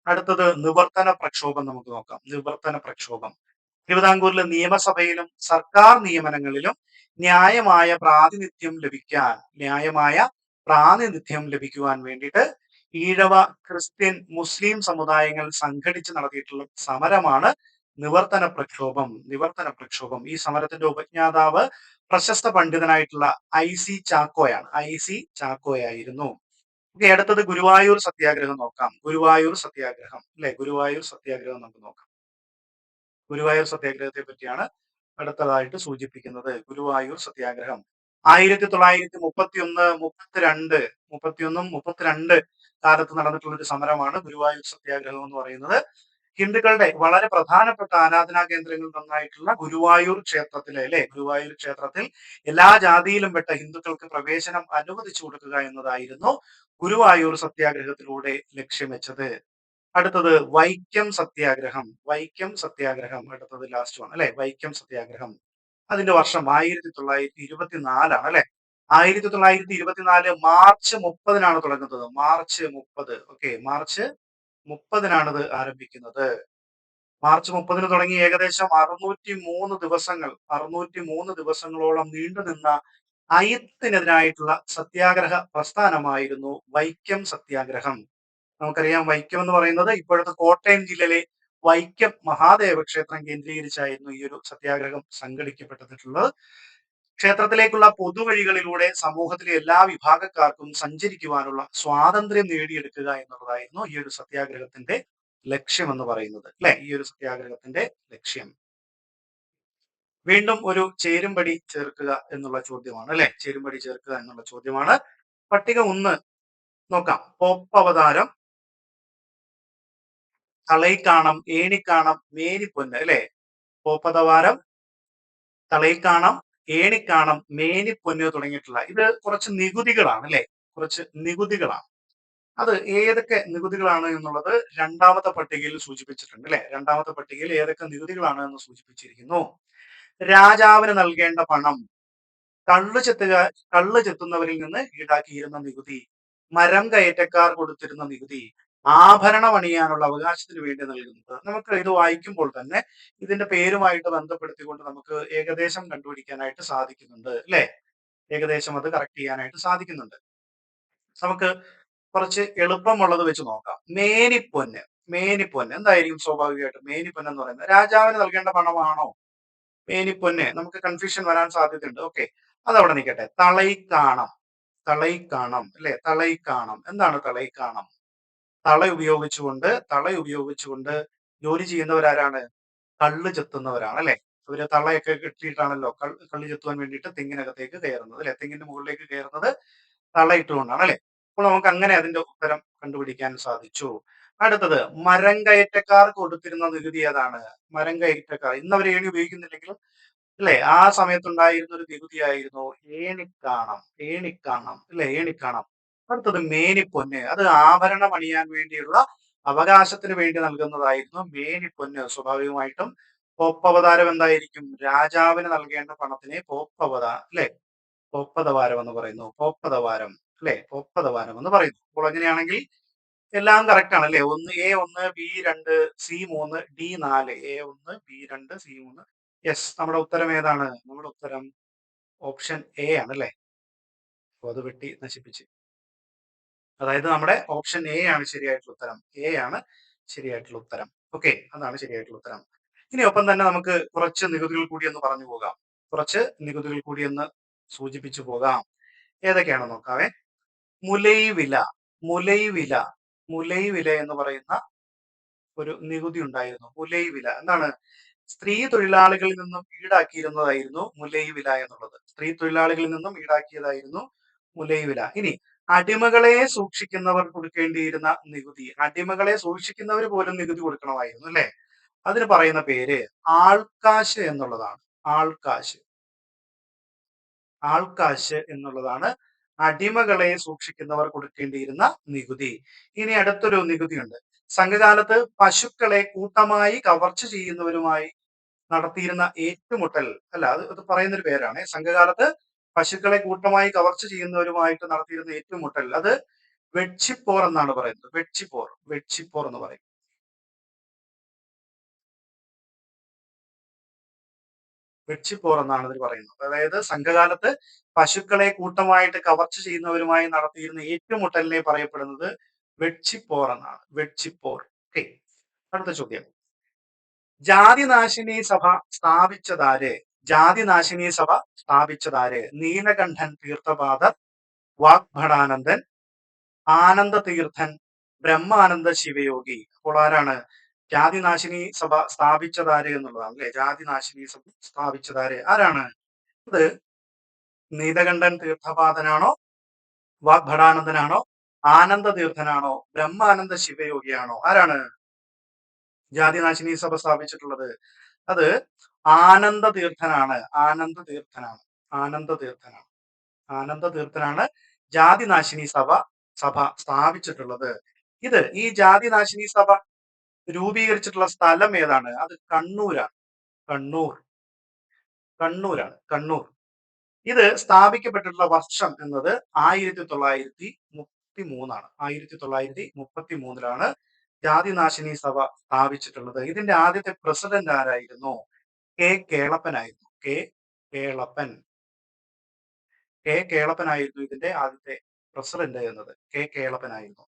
അടുത്തത് നിവർത്തന പ്രക്ഷോഭം നമുക്ക് നോക്കാം. നിവർത്തന പ്രക്ഷോഭം തിരുവിതാംകൂറിലെ നിയമസഭയിലും സർക്കാർ നിയമനങ്ങളിലും ന്യായമായ പ്രാതിനിധ്യം ലഭിക്കുവാൻ വേണ്ടിയിട്ട് ഈഴവ, ക്രിസ്ത്യൻ, മുസ്ലിം സമുദായങ്ങൾ സംഘടിച്ച് നടത്തിയിട്ടുള്ള സമരമാണ് നിവർത്തന പ്രക്ഷോഭം. നിവർത്തന പ്രക്ഷോഭം. ഈ സമരത്തിന്റെ ഉപജ്ഞാതാവ് പ്രശസ്ത പണ്ഡിതനായിട്ടുള്ള I.C. ചാക്കോയാണ്. I.C. ചാക്കോയായിരുന്നു. അടുത്തത് ഗുരുവായൂർ സത്യാഗ്രഹം നോക്കാം. ഗുരുവായൂർ സത്യാഗ്രഹം അല്ലെ? ഗുരുവായൂർ സത്യാഗ്രഹം നമുക്ക് നോക്കാം. ഗുരുവായൂർ സത്യാഗ്രഹത്തെ പറ്റിയാണ് അടുത്തതായിട്ട് സൂചിപ്പിക്കുന്നത്. ഗുരുവായൂർ സത്യാഗ്രഹം 1931, 32 കാലത്ത് നടന്നിട്ടുള്ള ഒരു സമരമാണ് ഗുരുവായൂർ സത്യാഗ്രഹം എന്ന് പറയുന്നത്. ഹിന്ദുക്കളുടെ വളരെ പ്രധാനപ്പെട്ട ആരാധനാ കേന്ദ്രങ്ങളിൽ ഒന്നായിട്ടുള്ള ഗുരുവായൂർ ക്ഷേത്രത്തിലെ അല്ലെ? ഗുരുവായൂർ ക്ഷേത്രത്തിൽ എല്ലാ ജാതിയിലും പെട്ട ഹിന്ദുക്കൾക്ക് പ്രവേശനം അനുവദിച്ചു കൊടുക്കുക എന്നതായിരുന്നു ഗുരുവായൂർ സത്യാഗ്രഹത്തിലൂടെ ലക്ഷ്യം വെച്ചത്. അടുത്തത് വൈക്കം സത്യാഗ്രഹം. വൈക്കം സത്യാഗ്രഹം അടുത്തത് ലാസ്റ്റ് വൺ അല്ലെ? വൈക്കം സത്യാഗ്രഹം. അതിന്റെ വർഷം 1924 അല്ലെ? 1924 മാർച്ച് 30 തുടങ്ങുന്നത്. മാർച്ച് 30. ഓക്കെ, മാർച്ച് 30 ഇത് ആരംഭിക്കുന്നത്. മാർച്ച് 30 തുടങ്ങി ഏകദേശം 603 ദിവസങ്ങളോളം നീണ്ടുനിന്ന അയിത്തിനെതിരായിട്ടുള്ള സത്യാഗ്രഹ പ്രസ്ഥാനമായിരുന്നു വൈക്കം സത്യാഗ്രഹം. നമുക്കറിയാം, വൈക്കം എന്ന് പറയുന്നത് ഇപ്പോഴത്തെ കോട്ടയം ജില്ലയിലെ വൈക്കം മഹാദേവ ക്ഷേത്രം കേന്ദ്രീകരിച്ചായിരുന്നു ഈ ഒരു സത്യാഗ്രഹം സംഘടിക്കപ്പെട്ടിട്ടുള്ളത്. ക്ഷേത്രത്തിലേക്കുള്ള പൊതുവഴികളിലൂടെ സമൂഹത്തിലെ എല്ലാ വിഭാഗക്കാർക്കും സഞ്ചരിക്കുവാനുള്ള സ്വാതന്ത്ര്യം നേടിയെടുക്കുക എന്നുള്ളതായിരുന്നു ഈ ഒരു സത്യാഗ്രഹത്തിന്റെ ലക്ഷ്യം എന്ന് പറയുന്നത് അല്ലെ? ഈ ഒരു സത്യാഗ്രഹത്തിന്റെ ലക്ഷ്യം. വീണ്ടും ഒരു ചേരുംപടി ചേർക്കുക എന്നുള്ള ചോദ്യമാണ് അല്ലെ? ചേരുംപടി ചേർക്കുക എന്നുള്ള ചോദ്യമാണ്. പട്ടിക 1 നോക്കാം. പോപ്പവതാരം, തളൈക്കാണം, ഏണിക്കാണം, മേനിപ്പൊന്ന് അല്ലെ? പോപ്പതവാരം, തളൈക്കാണം, ഏണിക്കാണം, മേനിപ്പൊന്ന് തുടങ്ങിയിട്ടുള്ള ഇത് കുറച്ച് നികുതികളാണ് അല്ലെ? കുറച്ച് നികുതികളാണ്. അത് ഏതൊക്കെ നികുതികളാണ് എന്നുള്ളത് രണ്ടാമത്തെ പട്ടികയിൽ സൂചിപ്പിച്ചിട്ടുണ്ട് അല്ലെ? രണ്ടാമത്തെ പട്ടികയിൽ ഏതൊക്കെ നികുതികളാണ് എന്ന് സൂചിപ്പിച്ചിരിക്കുന്നു. രാജാവിന് നൽകേണ്ട പണം, കള്ള് ചെത്തുന്നവരിൽ നിന്ന് ഈടാക്കിയിരുന്ന നികുതി, മരം കയറ്റക്കാർ കൊടുത്തിരുന്ന നികുതി ആഭരണം അണിയാനുള്ള അവകാശത്തിന് വേണ്ടി നൽകുന്നത്. നമുക്ക് ഇത് വായിക്കുമ്പോൾ തന്നെ ഇതിന്റെ പേരുമായിട്ട് ബന്ധപ്പെടുത്തിക്കൊണ്ട് നമുക്ക് ഏകദേശം കണ്ടുപിടിക്കാനായിട്ട് സാധിക്കുന്നുണ്ട് അല്ലെ? ഏകദേശം അത് കറക്റ്റ് ചെയ്യാനായിട്ട് സാധിക്കുന്നുണ്ട്. നമുക്ക് കുറച്ച് എളുപ്പമുള്ളത് വെച്ച് നോക്കാം. മേനിപ്പൊന്ന്. മേനിപ്പൊന്ന് എന്തായിരിക്കും സ്വാഭാവികമായിട്ടും? മേനിപ്പൊന്ന് എന്ന് പറയുന്നത് രാജാവിന് നൽകേണ്ട പണമാണോ? മേനിപ്പൊന്ന് നമുക്ക് കൺഫ്യൂഷൻ വരാൻ സാധ്യതയുണ്ട്. ഓക്കെ, അതവിടെ നിൽക്കട്ടെ. തളൈക്കാണം. തളൈക്കാണം അല്ലെ? തളൈക്കാണം. എന്താണ് തളൈക്കാണം? തള ഉപയോഗിച്ചുകൊണ്ട് ജോലി ചെയ്യുന്നവരാരാണ്? കള്ള് ചെത്തുന്നവരാണ് അല്ലെ? ഇവര് തളയൊക്കെ കെട്ടിയിട്ടാണല്ലോ കള്ള് ചെത്തുവാൻ വേണ്ടിയിട്ട് തെങ്ങിനകത്തേക്ക് കയറുന്നത് അല്ലെ? തെങ്ങിന്റെ മുകളിലേക്ക് കയറുന്നത് തളയിട്ടുകൊണ്ടാണ് അല്ലെ? അപ്പോൾ നമുക്ക് അങ്ങനെ അതിന്റെ ഉത്തരം കണ്ടുപിടിക്കാൻ സാധിച്ചു. അടുത്തത് മരം കയറ്റക്കാർ കൊടുത്തിരുന്ന നികുതി ഏതാണ്? മരം കയറ്റക്കാർ ഇന്ന് അവർ ഏണി ഉപയോഗിക്കുന്നില്ലെങ്കിലും അല്ലെ ആ സമയത്തുണ്ടായിരുന്ന ഒരു നികുതിയായിരുന്നു ഏണിക്കാണം. ഏണിക്കാണം അല്ലെ? ഏണിക്കാണം. അടുത്തത് മേനിപ്പൊന്ന്. അത് ആഭരണം അണിയാൻ വേണ്ടിയുള്ള അവകാശത്തിന് വേണ്ടി നൽകുന്നതായിരുന്നു മേനിപ്പൊന്ന്. സ്വാഭാവികമായിട്ടും പോപ്പവതാരം എന്തായിരിക്കും? രാജാവിന് നൽകേണ്ട പണത്തിനെ പോപ്പവതാരം അല്ലെ? പോപ്പതവാരം എന്ന് പറയുന്നു. പോപ്പതവാരം അല്ലെ? പോപ്പതവാരം എന്ന് പറയുന്നു. അപ്പോൾ അങ്ങനെയാണെങ്കിൽ എല്ലാം കറക്റ്റ് ആണ് അല്ലെ? ഒന്ന് B 2 C 3 D 4. A1 B2 C3. Yes, നമ്മുടെ ഉത്തരം ഏതാണ്? നമ്മുടെ ഉത്തരം ഓപ്ഷൻ എ ആണ് അല്ലെ? അപ്പോൾ അത് വെട്ടി നശിപ്പിച്ച്. അതായത് നമ്മുടെ ഓപ്ഷൻ എ ആണ് ശരിയായിട്ടുള്ള ഉത്തരം. എ ആണ് ശരിയായിട്ടുള്ള ഉത്തരം. ഓക്കെ, അതാണ് ശരിയായിട്ടുള്ള ഉത്തരം. ഇനി ഒപ്പം തന്നെ നമുക്ക് കുറച്ച് നികുതികൾ കൂടി ഒന്ന് പറഞ്ഞു പോകാം. കുറച്ച് നികുതികൾ കൂടി ഒന്ന് സൂചിപ്പിച്ചു പോകാം. ഏതൊക്കെയാണെന്ന് നോക്കാവേ. മുലൈവില. മുലൈവില. മുലൈവില എന്ന് പറയുന്ന ഒരു നികുതി ഉണ്ടായിരുന്നു. മുലൈവില എന്താണ്? സ്ത്രീ തൊഴിലാളികളിൽ നിന്നും ഈടാക്കിയിരുന്നതായിരുന്നു മുലൈവില എന്നുള്ളത്. സ്ത്രീ തൊഴിലാളികളിൽ നിന്നും ഈടാക്കിയതായിരുന്നു മുലൈവില. ഇനി അടിമകളെ സൂക്ഷിക്കുന്നവർ കൊടുക്കേണ്ടിയിരുന്ന നികുതി. അടിമകളെ സൂക്ഷിക്കുന്നവർ പോലും നികുതി കൊടുക്കണമായിരുന്നു അല്ലെ? അതിന് പറയുന്ന പേര് ആൾക്കാശ് എന്നുള്ളതാണ്. ആൾക്കാശ്. ആൾക്കാശ് എന്നുള്ളതാണ് അടിമകളെ സൂക്ഷിക്കുന്നവർ കൊടുക്കേണ്ടിയിരുന്ന നികുതി. ഇനി അടുത്തൊരു നികുതിയുണ്ട്. സംഘകാലത്ത് പശുക്കളെ കൂട്ടമായി കവർച്ച ചെയ്യുന്നവരുമായി നടത്തിയിരുന്ന ഏറ്റുമുട്ടൽ അല്ല, അത് പറയുന്ന ഒരു പേരാണ്. സംഘകാലത്ത് പശുക്കളെ കൂട്ടമായി കവർച്ച ചെയ്യുന്നവരുമായിട്ട് നടത്തിയിരുന്ന ഏറ്റുമുട്ടൽ അത് വെഡ്ഷിപ്പോർ എന്നാണ് പറയുന്നത്. വെഡ്ഷിപ്പോർ. വെഡ്ഷിപ്പോർ എന്ന് പറയും. വെഡ്ഷിപ്പോർ എന്നാണ് ഇതിൽ പറയുന്നത്. അതായത് സംഘകാലത്ത് പശുക്കളെ കൂട്ടമായിട്ട് കവർച്ച ചെയ്യുന്നവരുമായി നടത്തിയിരുന്ന ഏറ്റുമുട്ടലിനെ പറയപ്പെടുന്നത് വെഡ്ഷിപ്പോർ എന്നാണ്. വെഡ്ഷിപ്പോർ. ഓക്കെ, അടുത്ത ചോദ്യം. ജാതിനാശിനി സഭ സ്ഥാപിച്ചതാര്? ജാതിനാശിനി സഭ സ്ഥാപിച്ചതാര്? നീലകണ്ഠൻ തീർത്ഥപാദർ, വാഗ്ഭടാനന്ദൻ, ആനന്ദ തീർത്ഥൻ, ബ്രഹ്മാനന്ദ ശിവയോഗി. അപ്പോൾ ആരാണ് ജാതിനാശിനി സഭ സ്ഥാപിച്ചതാര് എന്നുള്ളതാണ് അല്ലെ? ജാതിനാശിനി സഭ സ്ഥാപിച്ചതാര് ആരാണ്? അത് നീലകണ്ഠൻ തീർത്ഥപാദനാണോ, വാഗ്ഭടാനന്ദനാണോ, ആനന്ദ തീർത്ഥനാണോ, ബ്രഹ്മാനന്ദ ശിവയോഗിയാണോ? ആരാണ് ജാതിനാശിനി സഭ സ്ഥാപിച്ചിട്ടുള്ളത്? അത് ആനന്ദ തീർത്ഥനാണ്. ആനന്ദ തീർത്ഥനാണ്. ആനന്ദ തീർത്ഥനാണ്. ആനന്ദ തീർത്ഥനാണ് ജാതിനാശിനി സഭ സ്ഥാപിച്ചിട്ടുള്ളത്. ഈ ജാതിനാശിനി സഭ രൂപീകരിച്ചിട്ടുള്ള സ്ഥലം ഏതാണ്? അത് കണ്ണൂരാണ്. കണ്ണൂർ. കണ്ണൂരാണ്. കണ്ണൂർ. ഇത് സ്ഥാപിക്കപ്പെട്ടിട്ടുള്ള വർഷം എന്നത് 1933 1933 ജാതിനാശിനി സഭ സ്ഥാപിച്ചിട്ടുള്ളത്. ഇതിന്റെ ആദ്യത്തെ പ്രസിഡന്റ് ആരായിരുന്നു? കെ കേളപ്പനായിരുന്നു. കേളപ്പൻ. കേളപ്പനായിരുന്നു ഇതിന്റെ ആദ്യത്തെ പ്രസിഡന്റ് എന്നത്. കേളപ്പനായിരുന്നു.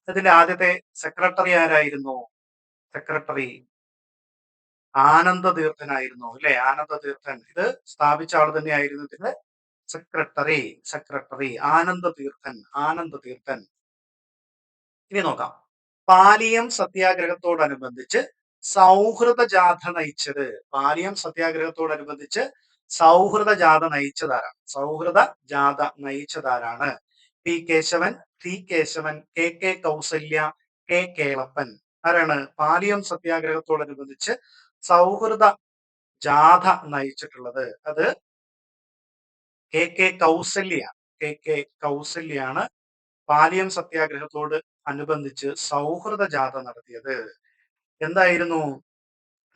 ഇതിന്റെ ആദ്യത്തെ സെക്രട്ടറി ആരായിരുന്നു? സെക്രട്ടറി ആനന്ദ തീർത്ഥനായിരുന്നു അല്ലെ? ആനന്ദ തീർത്ഥൻ. ഇത് സ്ഥാപിച്ച ആൾ തന്നെയായിരുന്നു ഇതിന്റെ സെക്രട്ടറി ആനന്ദ തീർത്ഥൻ. ആനന്ദ തീർത്ഥൻ. ഇനി നോക്കാം. പാലിയം സത്യാഗ്രഹത്തോടനുബന്ധിച്ച് സൗഹൃദ ജാഥ നയിച്ചത്. പാലിയം സത്യാഗ്രഹത്തോടനുബന്ധിച്ച് സൗഹൃദ ജാഥ നയിച്ചതാരാണ്? സൗഹൃദ ജാഥ നയിച്ചതാരാണ്? P Kesavan, T Kesavan, K Kausalya, Kelappan. ആരാണ് പാലിയം സത്യാഗ്രഹത്തോടനുബന്ധിച്ച് സൗഹൃദ ജാഥ നയിച്ചിട്ടുള്ളത്? അത് കൗസല്യ. കൗസല്യാണ് പാലിയം സത്യാഗ്രഹത്തോട് അനുബന്ധിച്ച് സൗഹൃദ ജാഥ നടത്തിയത്. എന്തായിരുന്നു?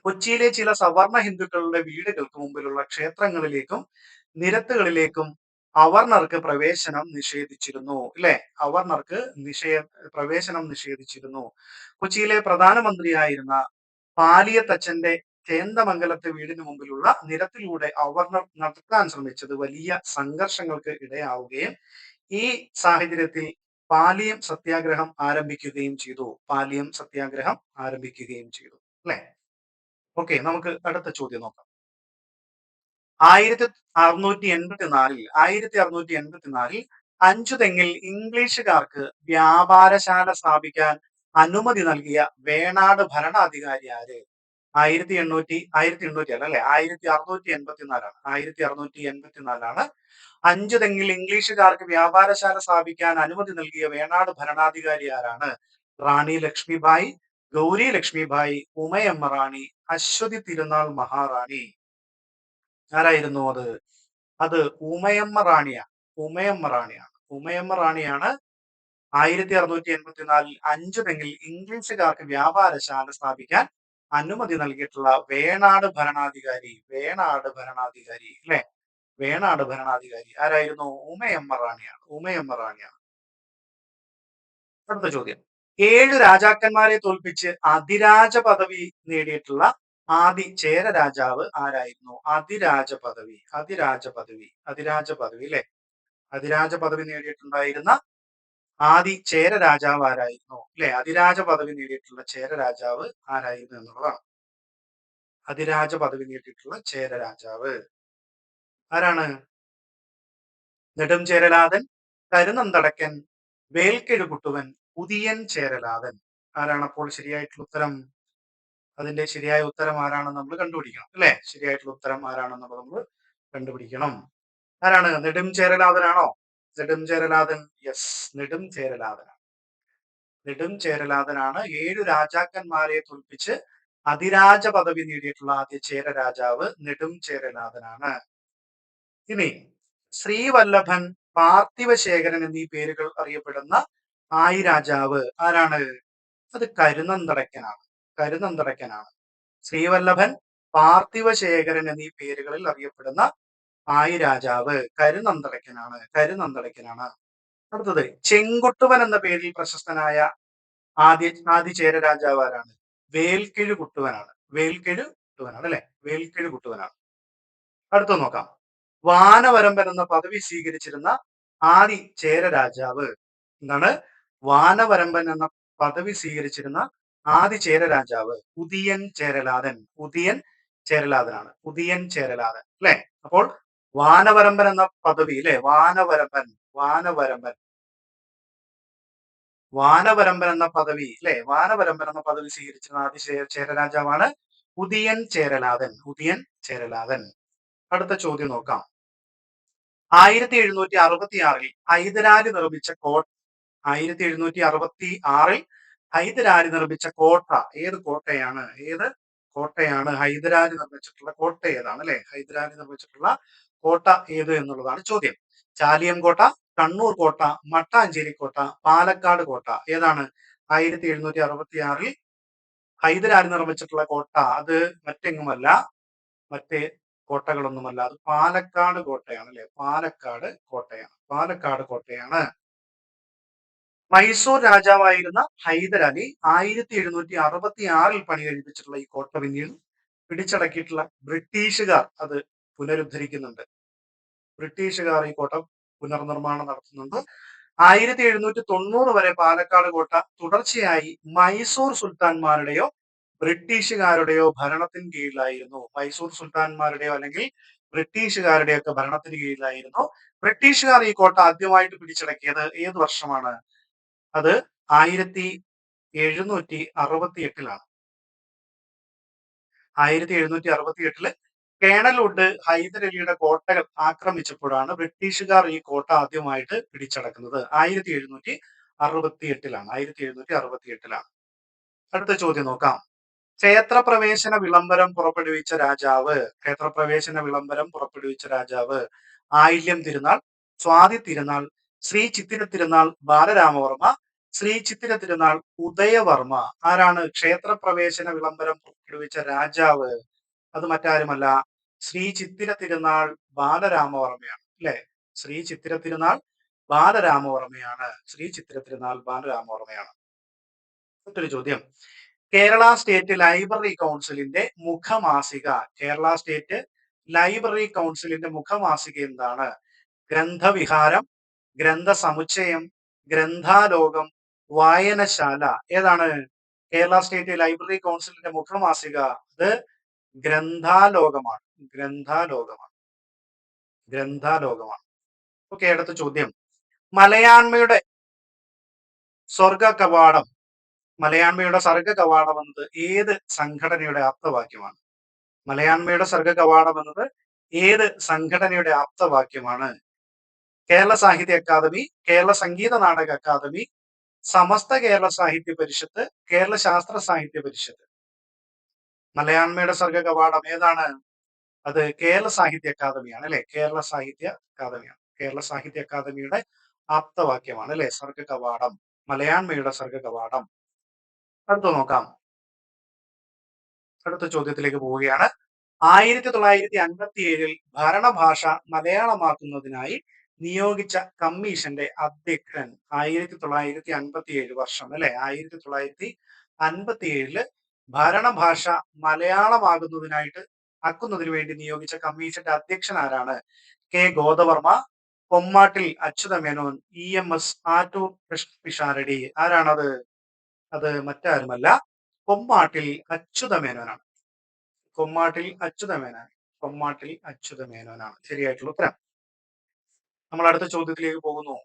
കൊച്ചിയിലെ ചില സവർണ ഹിന്ദുക്കളുടെ വീടുകൾക്ക് മുമ്പിലുള്ള ക്ഷേത്രങ്ങളിലേക്കും നിരത്തുകളിലേക്കും അവർണർക്ക് പ്രവേശനം നിഷേധിച്ചിരുന്നു. ഇല്ലേ? അവർണർക്ക് പ്രവേശനം നിഷേധിച്ചിരുന്നു. കൊച്ചിയിലെ പ്രധാനമന്ത്രിയായിരുന്ന പാലിയത്തച്ഛന്റെ ചേന്ദമംഗലത്തെ വീടിന് മുമ്പിലുള്ള നിരത്തിലൂടെ അവർണർ നടത്താൻ ശ്രമിച്ചത് വലിയ സംഘർഷങ്ങൾക്ക് ഇടയാവുകയും ഈ സാഹചര്യത്തിൽ പാലിയം സത്യാഗ്രഹം ആരംഭിക്കുകയും ചെയ്തു. പാലിയം സത്യാഗ്രഹം ആരംഭിക്കുകയും ചെയ്തു. അല്ലെ? ഓക്കെ, നമുക്ക് അടുത്ത ചോദ്യം നോക്കാം. 1684 അഞ്ചുതെങ്ങിൽ ഇംഗ്ലീഷുകാർക്ക് വ്യാപാരശാല സ്ഥാപിക്കാൻ അനുമതി നൽകിയ വേണാട് ഭരണാധികാരി ആര്? 1684 അല്ല, 1684 1684 അഞ്ചുതെങ്ങിൽ ഇംഗ്ലീഷുകാർക്ക് വ്യാപാരശാല സ്ഥാപിക്കാൻ അനുമതി നൽകിയ വേണാട് ഭരണാധികാരി ആരാണ്? റാണി ലക്ഷ്മിബായി, ഗൗരി ലക്ഷ്മിബായി, ഉമയമ്മ റാണി, അശ്വതി തിരുനാൾ മഹാറാണി. ആരായിരുന്നു അത്? അത് ഉമയമ്മ റാണിയാണ്. ഉമയമ്മ റാണിയാണ് 1684 അഞ്ചുതെങ്ങിൽ ഇംഗ്ലീഷുകാർക്ക് വ്യാപാരശാല സ്ഥാപിക്കാൻ അനുമതി നൽകിയിട്ടുള്ള വേണാട് ഭരണാധികാരി. അല്ലെ? വേണാട് ഭരണാധികാരി ആരായിരുന്നു? ഉമയമ്മ റാണിയാണ്. അടുത്ത ചോദ്യം. 7 രാജാക്കന്മാരെ തോൽപ്പിച്ച് അധിരാജ പദവി നേടിയിട്ടുള്ള ആദി ചേര രാജാവ് ആരായിരുന്നു? അധിരാജ പദവി അല്ലെ? അധിരാജ പദവി നേടിയിട്ടുണ്ടായിരുന്ന ആദി ചേര രാജാവ് ആരായിരുന്നു? അല്ലെ? അധിരാജ പദവി നേടിയിട്ടുള്ള ചേര രാജാവ് ആരായിരുന്നു എന്നുള്ളതാണ്. അധിരാജ പദവി നേടിയിട്ടുള്ള ചേര രാജാവ് ആരാണ്? നെടുംചേരലാതൻ, കരുനന്തടക്കൻ, വേൽക്കെഴുകുട്ടുവൻ, ഉദിയൻ ചേരലാതൻ. ആരാണ് അപ്പോൾ ശരിയായിട്ടുള്ള ഉത്തരം? അതിന്റെ ശരിയായ ഉത്തരം ആരാണെന്ന് നമ്മൾ കണ്ടുപിടിക്കണം. അല്ലെ? ശരിയായിട്ടുള്ള ഉത്തരം ആരാണെന്ന് നമ്മൾ കണ്ടുപിടിക്കണം. ആരാണ്? നെടുംചേരലാതനാണോ? നെടുംചേരലാതൻ. യെസ്, നെടുംചേരലാതനാണ് 7 രാജാക്കന്മാരെ തോൽപ്പിച്ച് അധിരാജ പദവി നേടിയിട്ടുള്ള ആദ്യ ചേര രാജാവ് നെടുംചേരലാതനാണ്. ഇനി ശ്രീവല്ലഭൻ, പാർത്ഥിവശേഖരൻ എന്നീ പേരുകൾ അറിയപ്പെടുന്ന ആയി രാജാവ് ആരാണ്? അത് കരുനന്തടക്കനാണ്. ശ്രീവല്ലഭൻ, പാർത്ഥിവശേഖരൻ എന്നീ പേരുകളിൽ അറിയപ്പെടുന്ന ആയി രാജാവ് കരുനന്തടക്കനാണ്. അടുത്തത് ചെങ്കുട്ടുവൻ എന്ന പേരിൽ പ്രശസ്തനായ ആദ്യ ചേര രാജാവ് ആരാണ്? വേൽക്കെഴുകുട്ടുവനാണ് അല്ലെ? വേൽക്കെഴുകുട്ടുവനാണ്. അടുത്ത നോക്കാം. വാനവരമ്പൻ എന്ന പദവി സ്വീകരിച്ചിരുന്ന ആദി ചേര രാജാവ് എന്താണ്? വാനവരമ്പൻ എന്ന പദവി സ്വീകരിച്ചിരുന്ന ആദി ചേര രാജാവ് ഉദിയൻ ചേരലാതനാണ്. അല്ലെ? അപ്പോൾ വാനവരമ്പൻ എന്ന പദവി, അല്ലെ? വാനവരമ്പൻ എന്ന പദവി സ്വീകരിച്ചിരുന്ന ആദി ചേര രാജാവാണ് ഉദിയൻ ചേരലാതൻ. അടുത്ത ചോദ്യം നോക്കാം. 1766 ഹൈദരാലി നിർമ്മിച്ച കോട്ട 1766 ഹൈദരാലി നിർമ്മിച്ച കോട്ട ഏത് കോട്ടയാണ്? ഹൈദരാലി നിർമ്മിച്ചിട്ടുള്ള കോട്ട ഏതാണ്? അല്ലെ? ഹൈദരാലി നിർമ്മിച്ചിട്ടുള്ള കോട്ട ഏത് എന്നുള്ളതാണ് ചോദ്യം. ചാലിയം കോട്ട, കണ്ണൂർ കോട്ട, മട്ടാഞ്ചേരി കോട്ട, പാലക്കാട് കോട്ട. ഏതാണ് 1766 ഹൈദരാലി നിർമ്മിച്ചിട്ടുള്ള കോട്ട? അത് മറ്റെങ്ങുമല്ല, മറ്റേ കോട്ടകളൊന്നുമല്ല, അത് പാലക്കാട് കോട്ടയാണ്. അല്ലെ? പാലക്കാട് കോട്ടയാണ്. മൈസൂർ രാജാവായിരുന്ന ഹൈദരാലി 1766 പണി കഴിപ്പിച്ചിട്ടുള്ള ഈ കോട്ട പിന്നീട് പിടിച്ചടക്കിയിട്ടുള്ള ബ്രിട്ടീഷുകാർ അത് പുനരുദ്ധരിക്കുന്നുണ്ട്. ബ്രിട്ടീഷുകാർ ഈ കോട്ട പുനർനിർമ്മാണം നടത്തുന്നുണ്ട്. 1790 വരെ പാലക്കാട് കോട്ട തുടർച്ചയായി മൈസൂർ സുൽത്താൻമാരുടെയോ ബ്രിട്ടീഷുകാരുടെയോ ഭരണത്തിന് കീഴിലായിരുന്നു. മൈസൂർ സുൽത്താൻമാരുടെയോ അല്ലെങ്കിൽ ബ്രിട്ടീഷുകാരുടെയോ ഒക്കെ ഭരണത്തിന് കീഴിലായിരുന്നു. ബ്രിട്ടീഷുകാർ ഈ കോട്ട ആദ്യമായിട്ട് പിടിച്ചടക്കിയത് ഏത് വർഷമാണ്? അത് 1768 1768 കേണൽ വുഡ് ഹൈദരലിയുടെ കോട്ടകൾ ആക്രമിച്ചപ്പോഴാണ് ബ്രിട്ടീഷുകാർ ഈ കോട്ട ആദ്യമായിട്ട് പിടിച്ചടക്കുന്നത്. 1768 അടുത്ത ചോദ്യം നോക്കാം. ക്ഷേത്രപ്രവേശന വിളംബരം പുറപ്പെടുവിച്ച രാജാവ് ആയില്യം തിരുനാൾ, സ്വാതി തിരുനാൾ, ശ്രീ ചിത്തിര തിരുനാൾ ബാലരാമവർമ്മ, ശ്രീ ചിത്തിര തിരുനാൾ ഉദയവർമ്മ. ആരാണ് ക്ഷേത്രപ്രവേശന വിളംബരം പുറപ്പെടുവിച്ച രാജാവ്? അത് മറ്റാരുമല്ല, ശ്രീ ചിത്തിര തിരുനാൾ ബാലരാമവർമ്മയാണ്. അല്ലെ? ശ്രീ ചിത്തിര തിരുനാൾ ബാലരാമവർമ്മയാണ്. ശ്രീ ചിത്തിര തിരുനാൾ ബാലരാമവർമ്മയാണ്. മറ്റൊരു ചോദ്യം. കേരള സ്റ്റേറ്റ് ലൈബ്രറി കൗൺസിലിന്റെ മുഖമാസിക, കേരള സ്റ്റേറ്റ് ലൈബ്രറി കൗൺസിലിന്റെ മുഖമാസിക എന്താണ്? ഗ്രന്ഥവിഹാരം, ഗ്രന്ഥസമുച്ചയം, ഗ്രന്ഥാലോകം, വായനശാല. ഏതാണ് കേരള സ്റ്റേറ്റ് ലൈബ്രറി കൗൺസിലിന്റെ മുഖമാസിക? അത് ഗ്രന്ഥാലോകമാണ്. ഗ്രന്ഥാലോകമാണ്. ഗ്രന്ഥാലോകമാണ്. ഓക്കെ, അടുത്ത ചോദ്യം. മലയാണ്മയുടെ സ്വർഗ കവാടം, മലയാണ്മയുടെ സർഗ കവാടം എന്നത് ഏത് സംഘടനയുടെ ആപ്തവാക്യമാണ്? മലയാണ്മയുടെ സർഗ കവാടം എന്നത് ഏത് സംഘടനയുടെ ആപ്തവാക്യമാണ്? കേരള സാഹിത്യ അക്കാദമി, കേരള സംഗീത നാടക അക്കാദമി, സമസ്ത കേരള സാഹിത്യ പരിഷത്ത്, കേരള ശാസ്ത്ര സാഹിത്യ പരിഷത്ത്. മലയാണ്മയുടെ സർഗ കവാടം ഏതാണ്? അത് കേരള സാഹിത്യ അക്കാദമിയാണ് അല്ലെ? കേരള സാഹിത്യ അക്കാദമിയാണ്. കേരള സാഹിത്യ അക്കാദമിയുടെ ആപ്തവാക്യമാണ് അല്ലെ സർഗ കവാടം, മലയാണ്മയുടെ സർഗ കവാടം. അടുത്ത നോക്കാം. അടുത്ത ചോദ്യത്തിലേക്ക് പോവുകയാണ്. 1957 ഭരണഭാഷ മലയാളമാക്കുന്നതിനായി നിയോഗിച്ച കമ്മീഷന്റെ അധ്യക്ഷൻ, 1957 വർഷം അല്ലെ? 1957 ഭരണഭാഷ മലയാളമാകുന്നതിനായിട്ട് ആക്കുന്നതിന് വേണ്ടി നിയോഗിച്ച കമ്മീഷന്റെ അധ്യക്ഷൻ ആരാണ്? K Godavarma, Kommattil Achutha Menon, EMS Attoor Pisharody. ആരാണത്? അത് മറ്റാരുമല്ല, കൊമ്മാട്ടിൽ അച്യുതമേനോനാണ്. കൊമ്മാട്ടിൽ അച്യുതമേനോൻ. കൊമ്മാട്ടിൽ അച്യുതമേനോനാണ് ശരിയായിട്ടുള്ള ഉത്തരം. നമ്മൾ അടുത്ത ചോദ്യത്തിലേക്ക് പോകുന്നു.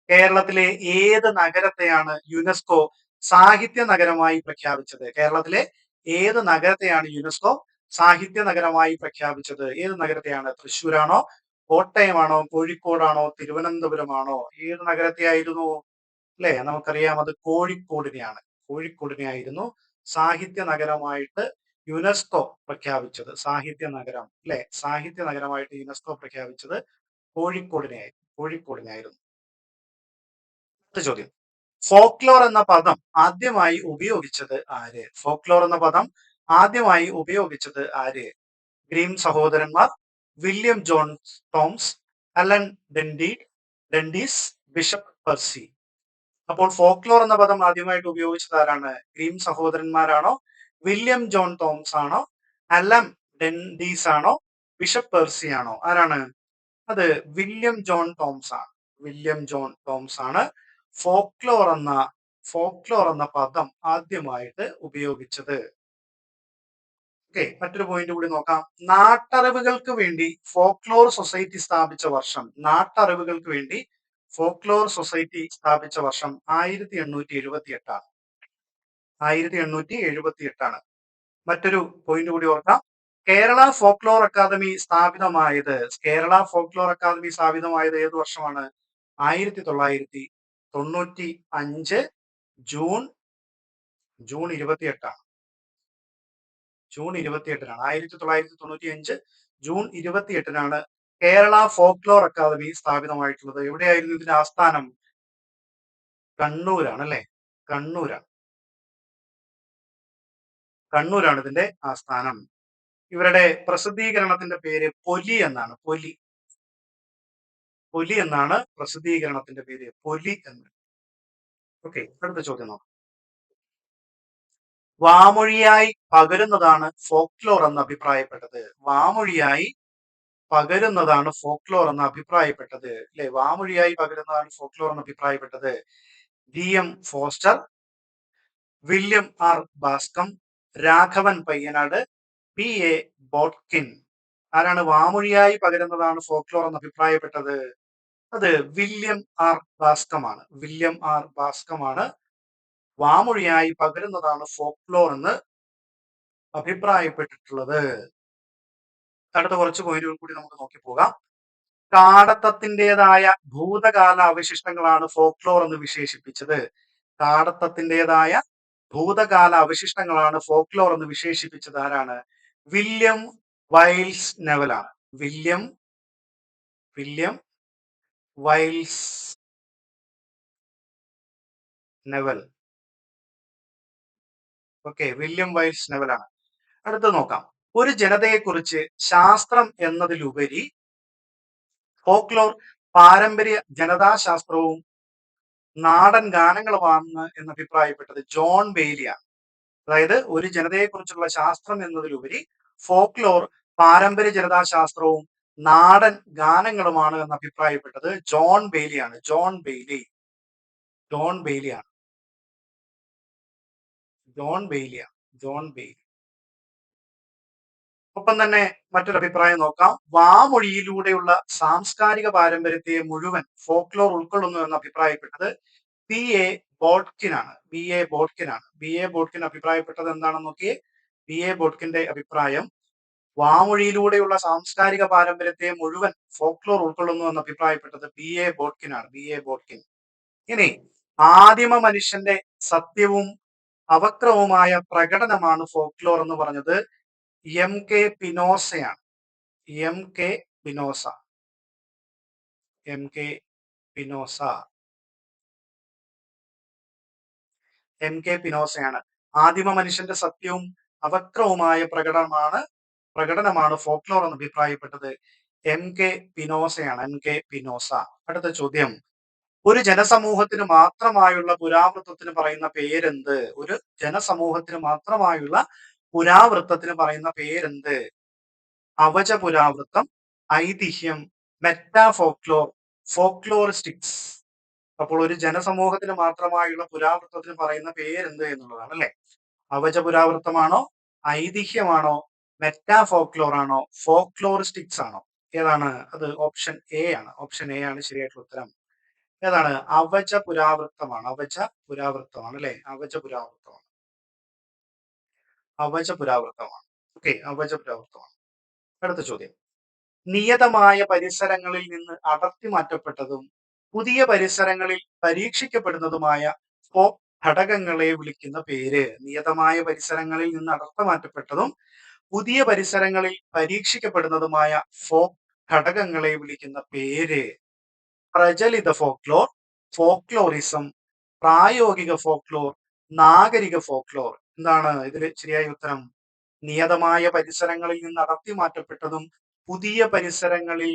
കേരളത്തിലെ ഏത് നഗരത്തെയാണ് യുനെസ്കോ സാഹിത്യ നഗരമായി പ്രഖ്യാപിച്ചത്? കേരളത്തിലെ ഏത് നഗരത്തെയാണ് യുനെസ്കോ സാഹിത്യ നഗരമായി പ്രഖ്യാപിച്ചത്? ഏത് നഗരത്തെയാണ്? തൃശ്ശൂരാണോ, കോട്ടയമാണോ, കോഴിക്കോടാണോ, തിരുവനന്തപുരമാണോ? ഏത് നഗരത്തെയായിരുന്നു? അല്ലെ, നമുക്കറിയാം അത് കോഴിക്കോടിനെയാണ്. കോഴിക്കോടിനെയായിരുന്നു സാഹിത്യ നഗരമായിട്ട് യുനെസ്കോ പ്രഖ്യാപിച്ചത്. സാഹിത്യ നഗരം അല്ലെ, സാഹിത്യ നഗരമായിട്ട് യുനെസ്കോ പ്രഖ്യാപിച്ചത് കോഴിക്കോടിനായിരുന്നു. അടുത്ത ചോദ്യം. ഫോക്ലോർ എന്ന പദം ആദ്യമായി ഉപയോഗിച്ചത് ആര്? ഫോക്ലോർ എന്ന പദം ആദ്യമായി ഉപയോഗിച്ചത് ആര്? ഗ്രീം സഹോദരന്മാർ, William John Thoms, Alan Dundes, bishop Percy. അപ്പോൾ ഫോക്ലോർ എന്ന പദം ആദ്യമായിട്ട് ഉപയോഗിച്ചത് ആരാണ്? ഗ്രീം സഹോദരന്മാരാണോ, വില്യം ജോൺ തോംസ് ആണോ, അലൻ ഡെൻഡീസ് ആണോ, ബിഷപ്പ് പെർസി ആണോ? ആരാണ്? അത് വില്യം ജോൺ ടോംസ് ആണ്. വില്യം ജോൺ ടോംസ് ആണ് ഫോക്ലോർ എന്ന പദം ആദ്യമായിട്ട് ഉപയോഗിച്ചത്. ഓക്കെ, മറ്റൊരു പോയിന്റ് കൂടി നോക്കാം. നാട്ടറിവുകൾക്ക് വേണ്ടി ഫോക്ലോർ സൊസൈറ്റി സ്ഥാപിച്ച വർഷം. നാട്ടറിവുകൾക്ക് വേണ്ടി ഫോക്ലോർ സൊസൈറ്റി സ്ഥാപിച്ച വർഷം 1878 ആണ്. 1878 ആണ്. മറ്റൊരു പോയിന്റ് കൂടി ഓർക്കാം. കേരള ഫോക്ലോർ അക്കാദമി സ്ഥാപിതമായത് ഏത് വർഷമാണ്? 1995 June 28 June 28 1995 June 28 Kerala folklore academy സ്ഥാപിതമായിട്ടുള്ളത്. എവിടെയായിരുന്നു ഇതിന്റെ ആസ്ഥാനം? കണ്ണൂരാണ് അല്ലെ? കണ്ണൂരാണ് ഇതിന്റെ ആസ്ഥാനം. ഇവരുടെ പ്രസിദ്ധീകരണത്തിന്റെ പേര് പൊലി എന്നാണ്. പൊലി എന്നാണ് പ്രസിദ്ധീകരണത്തിന്റെ പേര്. പൊലി എന്ന്. ഓക്കെ, അടുത്ത ചോദ്യം നോക്കാം. വാമൊഴിയായി പകരുന്നതാണ് ഫോക്ലോർ എന്ന് അഭിപ്രായപ്പെട്ടത്. വാമൊഴിയായി പകരുന്നതാണ് ഫോക്ലോർ എന്ന് അഭിപ്രായപ്പെട്ടത് അല്ലെ? വാമൊഴിയായി പകരുന്നതാണ് ഫോക്ലോർ എന്ന് അഭിപ്രായപ്പെട്ടത് DM Foster, William R Bascom, Raghavan Payyanad, PA Botkin. ആരാണ് വാമൊഴിയായി പകരുന്നതാണ് ഫോക്ലോർ എന്ന് അഭിപ്രായപ്പെട്ടത്? അത് വില്യം R ബാസ്കമാണ്. വില്യം R ബാസ്കമാണ് വാമൊഴിയായി പകരുന്നതാണ് ഫോക്ലോർ എന്ന് അഭിപ്രായപ്പെട്ടിട്ടുള്ളത്. അടുത്ത കുറച്ച് പോയിന്റുകൾ കൂടി നമുക്ക് നോക്കി പോകാം. കാടത്തത്തിൻ്റെതായ ഭൂതകാല അവശിഷ്ടങ്ങളാണ് ഫോക്ലോർ എന്ന് വിശേഷിപ്പിച്ചത്. കാടത്തത്തിൻ്റെതായ ഭൂതകാല അവശിഷ്ടങ്ങളാണ് ഫോക്ലോർ എന്ന് വിശേഷിപ്പിച്ചത് ആരാണ്? വില്യം വൈൽസ് നെവലാണ്. William Wells Newell. Okay, William Wells നെവലാണ്. അടുത്ത നോക്കാം. ഒരു ജനതയെക്കുറിച്ച് ശാസ്ത്രം എന്നതിലുപരി ഫോക്ലോർ പാരമ്പര്യ ജനതാശാസ്ത്രവും നാടൻ ഗാനങ്ങളുമാണ് എന്ന് അഭിപ്രായപ്പെട്ടത് ജോൺ ബെയ്ലിയാണ്. അതായത് ഒരു ജനതയെക്കുറിച്ചുള്ള ശാസ്ത്രം എന്നതിലുപരി ഫോക്ലോർ പാരമ്പര്യ ജനതാശാസ്ത്രവും നാടൻ ഗാനങ്ങളുമാണ് എന്ന് അഭിപ്രായപ്പെട്ടത് ജോൺ ബെയ്ലിയാണ്. John Bailey. ജോൺ ബെയ്ലിയാണ്. ജോൺ ബെയ്ലിയാണ്. John Bailey. ഒപ്പം തന്നെ മറ്റൊരു അഭിപ്രായം നോക്കാം. വാമൊഴിയിലൂടെയുള്ള സാംസ്കാരിക പാരമ്പര്യത്തെ മുഴുവൻ ഫോക്ലോർ ഉൾക്കൊള്ളുന്നു എന്ന് അഭിപ്രായപ്പെട്ടത് പി എ ബോട്ട്കിനാണ്. ബി എ ബോട്ട്കിനാണ്. ബി എ ബോട്ട്കിൻ അഭിപ്രായപ്പെട്ടത് എന്താണെന്ന് നോക്കിയേ. ബി എ ബോട്ട്കിന്റെ അഭിപ്രായം വാമൊഴിയിലൂടെയുള്ള സാംസ്കാരിക പാരമ്പര്യത്തെ മുഴുവൻ ഫോക്ലോർ ഉൾക്കൊള്ളുന്നു എന്ന് അഭിപ്രായപ്പെട്ടത് ബി എ ബോട്ട്കിനാണ്. B A Botkin. ഇനി ആദിമ മനുഷ്യന്റെ സത്യവും അവക്രവുമായ പ്രകടനമാണ് ഫോക്ലോർ എന്ന് പറഞ്ഞത് എം കെ പിനോസയാണ്. എം കെ പിനോസ. എം കെ പിനോസ. എം കെ പിനോസയാണ്. ആദിമ മനുഷ്യന്റെ സത്യവും അവക്രവുമായ പ്രകടനമാണ് ഫോക്ലോർ എന്ന് അഭിപ്രായപ്പെട്ടത് എം കെ പിനോസയാണ്. എം കെ പിനോസ. അടുത്ത ചോദ്യം. ഒരു ജനസമൂഹത്തിന് മാത്രമായുള്ള പുരാവൃത്തത്തിന് പറയുന്ന പേരെന്ത്? ഒരു ജനസമൂഹത്തിന് മാത്രമായുള്ള പുരാവൃത്തത്തിന് പറയുന്ന പേരെന്ത്? അവച പുരാവൃത്തം, ഐതിഹ്യം, മെറ്റാ ഫോക്ലോർ, ഫോക്ലോറിസ്റ്റിക്സ്. അപ്പോൾ ഒരു ജനസമൂഹത്തിന് മാത്രമായുള്ള പുരാവൃത്തത്തിന് പറയുന്ന പേരെന്ത് എന്നുള്ളതാണ് അല്ലെ. അവച പുരാവൃത്തമാണോ, ഐതിഹ്യമാണോ, മെറ്റാ ഫോക്ലോർ ആണോ, ഫോക്ലോറിസ്റ്റിക്സ് ആണോ? ഏതാണ് അത്? ഓപ്ഷൻ എ ആണ്. ഓപ്ഷൻ എ ആണ് ശരിയായിട്ടുള്ള ഉത്തരം. ഏതാണ്? അവച പുരാവൃത്തമാണ്. അവച പുരാവൃത്തമാണ് അല്ലെ. അവച പുരാവൃത്തമാണ്. അവച പുരാവൃത്തമാണ്. ഓക്കെ, അവച പുരാവൃത്തമാണ്. അടുത്ത ചോദ്യം. നിയതമായ പരിസരങ്ങളിൽ നിന്ന് അടർത്തി മാറ്റപ്പെട്ടതും പുതിയ പരിസരങ്ങളിൽ പരീക്ഷിക്കപ്പെടുന്നതുമായ ഫോക്ക് ഘടകങ്ങളെ വിളിക്കുന്ന പേര്? നിയതമായ പരിസരങ്ങളിൽ നിന്ന് അടർത്തി മാറ്റപ്പെട്ടതും പുതിയ പരിസരങ്ങളിൽ പരീക്ഷിക്കപ്പെടുന്നതുമായ ഫോക്ക് ഘടകങ്ങളെ വിളിക്കുന്ന പേര്? പ്രചലിത ഫോക്ലോർ, ഫോക്ലോറിസം, പ്രായോഗിക ഫോക്ലോർ, നാഗരിക ഫോക്ലോർ. എന്താണ് ഇതിൽ ശരിയായ ഉത്തരം? നിയതമായ പരിസരങ്ങളിൽ നിന്ന് അടർത്തി മാറ്റപ്പെട്ടതും പുതിയ പരിസരങ്ങളിൽ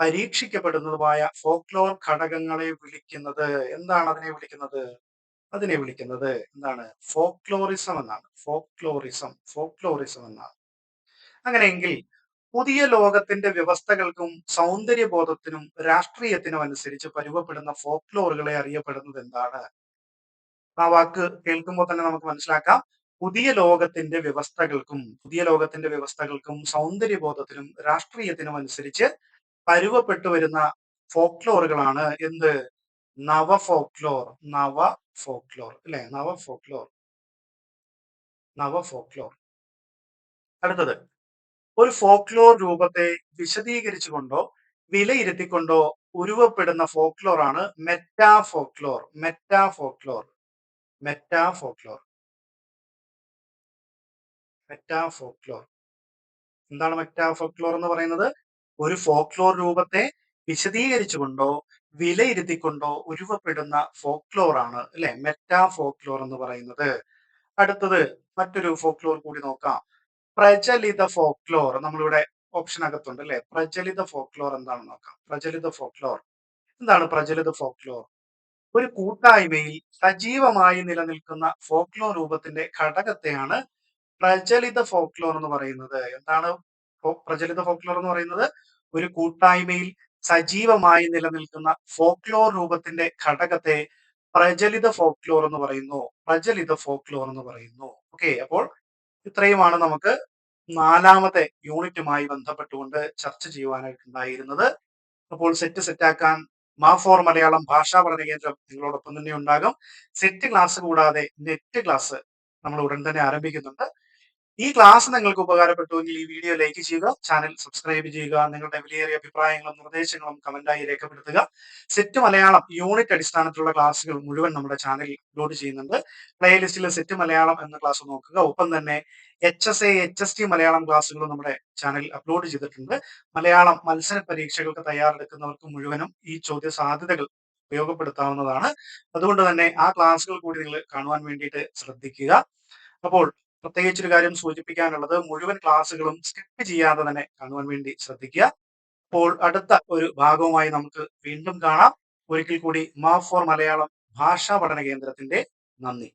പരീക്ഷിക്കപ്പെടുന്നതുമായ ഫോക്ലോർ ഘടകങ്ങളെ വിളിക്കുന്നത് എന്താണ്? അതിനെ വിളിക്കുന്നത് എന്താണ്? ഫോക്ലോറിസം എന്നാണ്. ഫോക്ലോറിസം. ഫോക്ലോറിസം എന്നാണ്. അങ്ങനെയെങ്കിൽ പുതിയ ലോകത്തിന്റെ വ്യവസ്ഥകൾക്കും സൗന്ദര്യബോധത്തിനും രാഷ്ട്രീയത്തിനും അനുസരിച്ച് പരുവപ്പെടുന്ന ഫോക്ലോറുകളെ അറിയപ്പെടുന്നത് എന്താണ്? ആ വാക്ക് കേൾക്കുമ്പോൾ തന്നെ നമുക്ക് മനസ്സിലാക്കാം. പുതിയ ലോകത്തിന്റെ വ്യവസ്ഥകൾക്കും സൗന്ദര്യബോധത്തിനും രാഷ്ട്രീയത്തിനും അനുസരിച്ച് പരുവപ്പെട്ടു വരുന്ന ഫോക്ലോറുകളാണ് എന്ത്? നവ ഫോക്ലോർ. നവ ഫോക്ലോർ അല്ലെ. നവ ഫോക്ലോർ. നവ ഫോക്ലോർ. അടുത്തത്. ഒരു ഫോക്ലോർ രൂപത്തെ വിശദീകരിച്ചുകൊണ്ടോ വിലയിരുത്തിക്കൊണ്ടോ ഉരുവപ്പെടുന്ന ഫോക്ലോർ ആണ് meta folklore. Meta folklore. Meta folklore. Meta folklore. എന്താണ് മെറ്റാ ഫോക്ലോർ എന്ന് പറയുന്നത്? ഒരു ഫോക്ലോർ രൂപത്തെ വിശദീകരിച്ചുകൊണ്ടോ വിലയിരുത്തിക്കൊണ്ടോ ഉരുവപ്പെടുന്ന ഫോക്ലോർ ആണ് അല്ലെ മെറ്റാ ഫോക്ലോർ എന്ന് പറയുന്നത്. അടുത്തത് മറ്റൊരു ഫോക്ലോർ കൂടി നോക്കാം. പ്രചലിത ഫോക്ലോർ. നമ്മളിവിടെ ഓപ്ഷൻ അകത്തുണ്ട് അല്ലെ. പ്രചലിത ഫോക്ലോർ എന്താണെന്ന് നോക്കാം. പ്രചലിത ഫോക്ലോർ. എന്താണ് പ്രചലിത ഫോക്ലോർ? ഒരു കൂട്ടായ്മയിൽ സജീവമായി നിലനിൽക്കുന്ന ഫോക്ലോർ രൂപത്തിന്റെ ഘടകത്തെയാണ് പ്രചലിത ഫോക്ലോർ എന്ന് പറയുന്നത്. എന്താണ് പ്രചലിത ഫോക്ലോർ എന്ന് പറയുന്നത്? ഒരു കൂട്ടായ്മയിൽ സജീവമായി നിലനിൽക്കുന്ന ഫോക്ലോർ രൂപത്തിന്റെ ഘടകത്തെ പ്രചലിത ഫോക്ലോർ എന്ന് പറയുന്നു. പ്രചലിത ഫോക്ലോർ എന്ന് പറയുന്നു. ഓക്കെ, അപ്പോൾ ഇത്രയുമാണ് നമുക്ക് 4ാമത്തെ യൂണിറ്റുമായി ബന്ധപ്പെട്ടുകൊണ്ട് ചർച്ച ചെയ്യുവാനായിട്ടുണ്ടായിരുന്നത്. അപ്പോൾ സെറ്റാക്കാൻ മാ4 മലയാളം ഭാഷാ പഠന കേന്ദ്രം നിങ്ങളോടൊപ്പം തന്നെ ഉണ്ടാകും. സെറ്റ് ക്ലാസ് കൂടാതെ നെറ്റ് ക്ലാസ് നമ്മൾ ഉടൻ തന്നെ ആരംഭിക്കുന്നുണ്ട്. ഈ ക്ലാസ് നിങ്ങൾക്ക് ഉപകാരപ്പെട്ടുവെങ്കിൽ ഈ വീഡിയോ ലൈക്ക് ചെയ്യുക, ചാനൽ സബ്സ്ക്രൈബ് ചെയ്യുക, നിങ്ങളുടെ വിലയേറിയ അഭിപ്രായങ്ങളും നിർദ്ദേശങ്ങളും കമന്റായി രേഖപ്പെടുത്തുക. സെറ്റ് മലയാളം യൂണിറ്റ് അടിസ്ഥാനത്തിലുള്ള ക്ലാസ്സുകൾ മുഴുവൻ നമ്മുടെ ചാനലിൽ അപ്ലോഡ് ചെയ്യുന്നുണ്ട്. പ്ലേലിസ്റ്റിൽ സെറ്റ് മലയാളം എന്ന ക്ലാസ് നോക്കുക. ഒപ്പം തന്നെ HSA HST മലയാളം ക്ലാസ്സുകളും നമ്മുടെ ചാനലിൽ അപ്ലോഡ് ചെയ്തിട്ടുണ്ട്. മലയാളം മത്സര പരീക്ഷകൾക്ക് തയ്യാറെടുക്കുന്നവർക്ക് മുഴുവനും ഈ ചോദ്യ സാധ്യതകൾ ഉപയോഗപ്പെടുത്താവുന്നതാണ്. അതുകൊണ്ട് തന്നെ ആ ക്ലാസ്സുകൾ കൂടി നിങ്ങൾ കാണുവാൻ വേണ്ടിയിട്ട് ശ്രദ്ധിക്കുക. അപ്പോൾ പ്രത്യേകിച്ചൊരു കാര്യം സൂചിപ്പിക്കാനുള്ളത്, മുഴുവൻ ക്ലാസ്സുകളും സ്കിപ്പ് ചെയ്യാതെ തന്നെ കാണുവാൻ വേണ്ടി ശ്രദ്ധിക്കുക. അപ്പോൾ അടുത്ത ഒരു ഭാഗവുമായി നമുക്ക് വീണ്ടും കാണാം. ഒരിക്കൽ കൂടി മാ4 മലയാളം ഭാഷാ പഠന കേന്ദ്രത്തിന്റെ നന്ദി.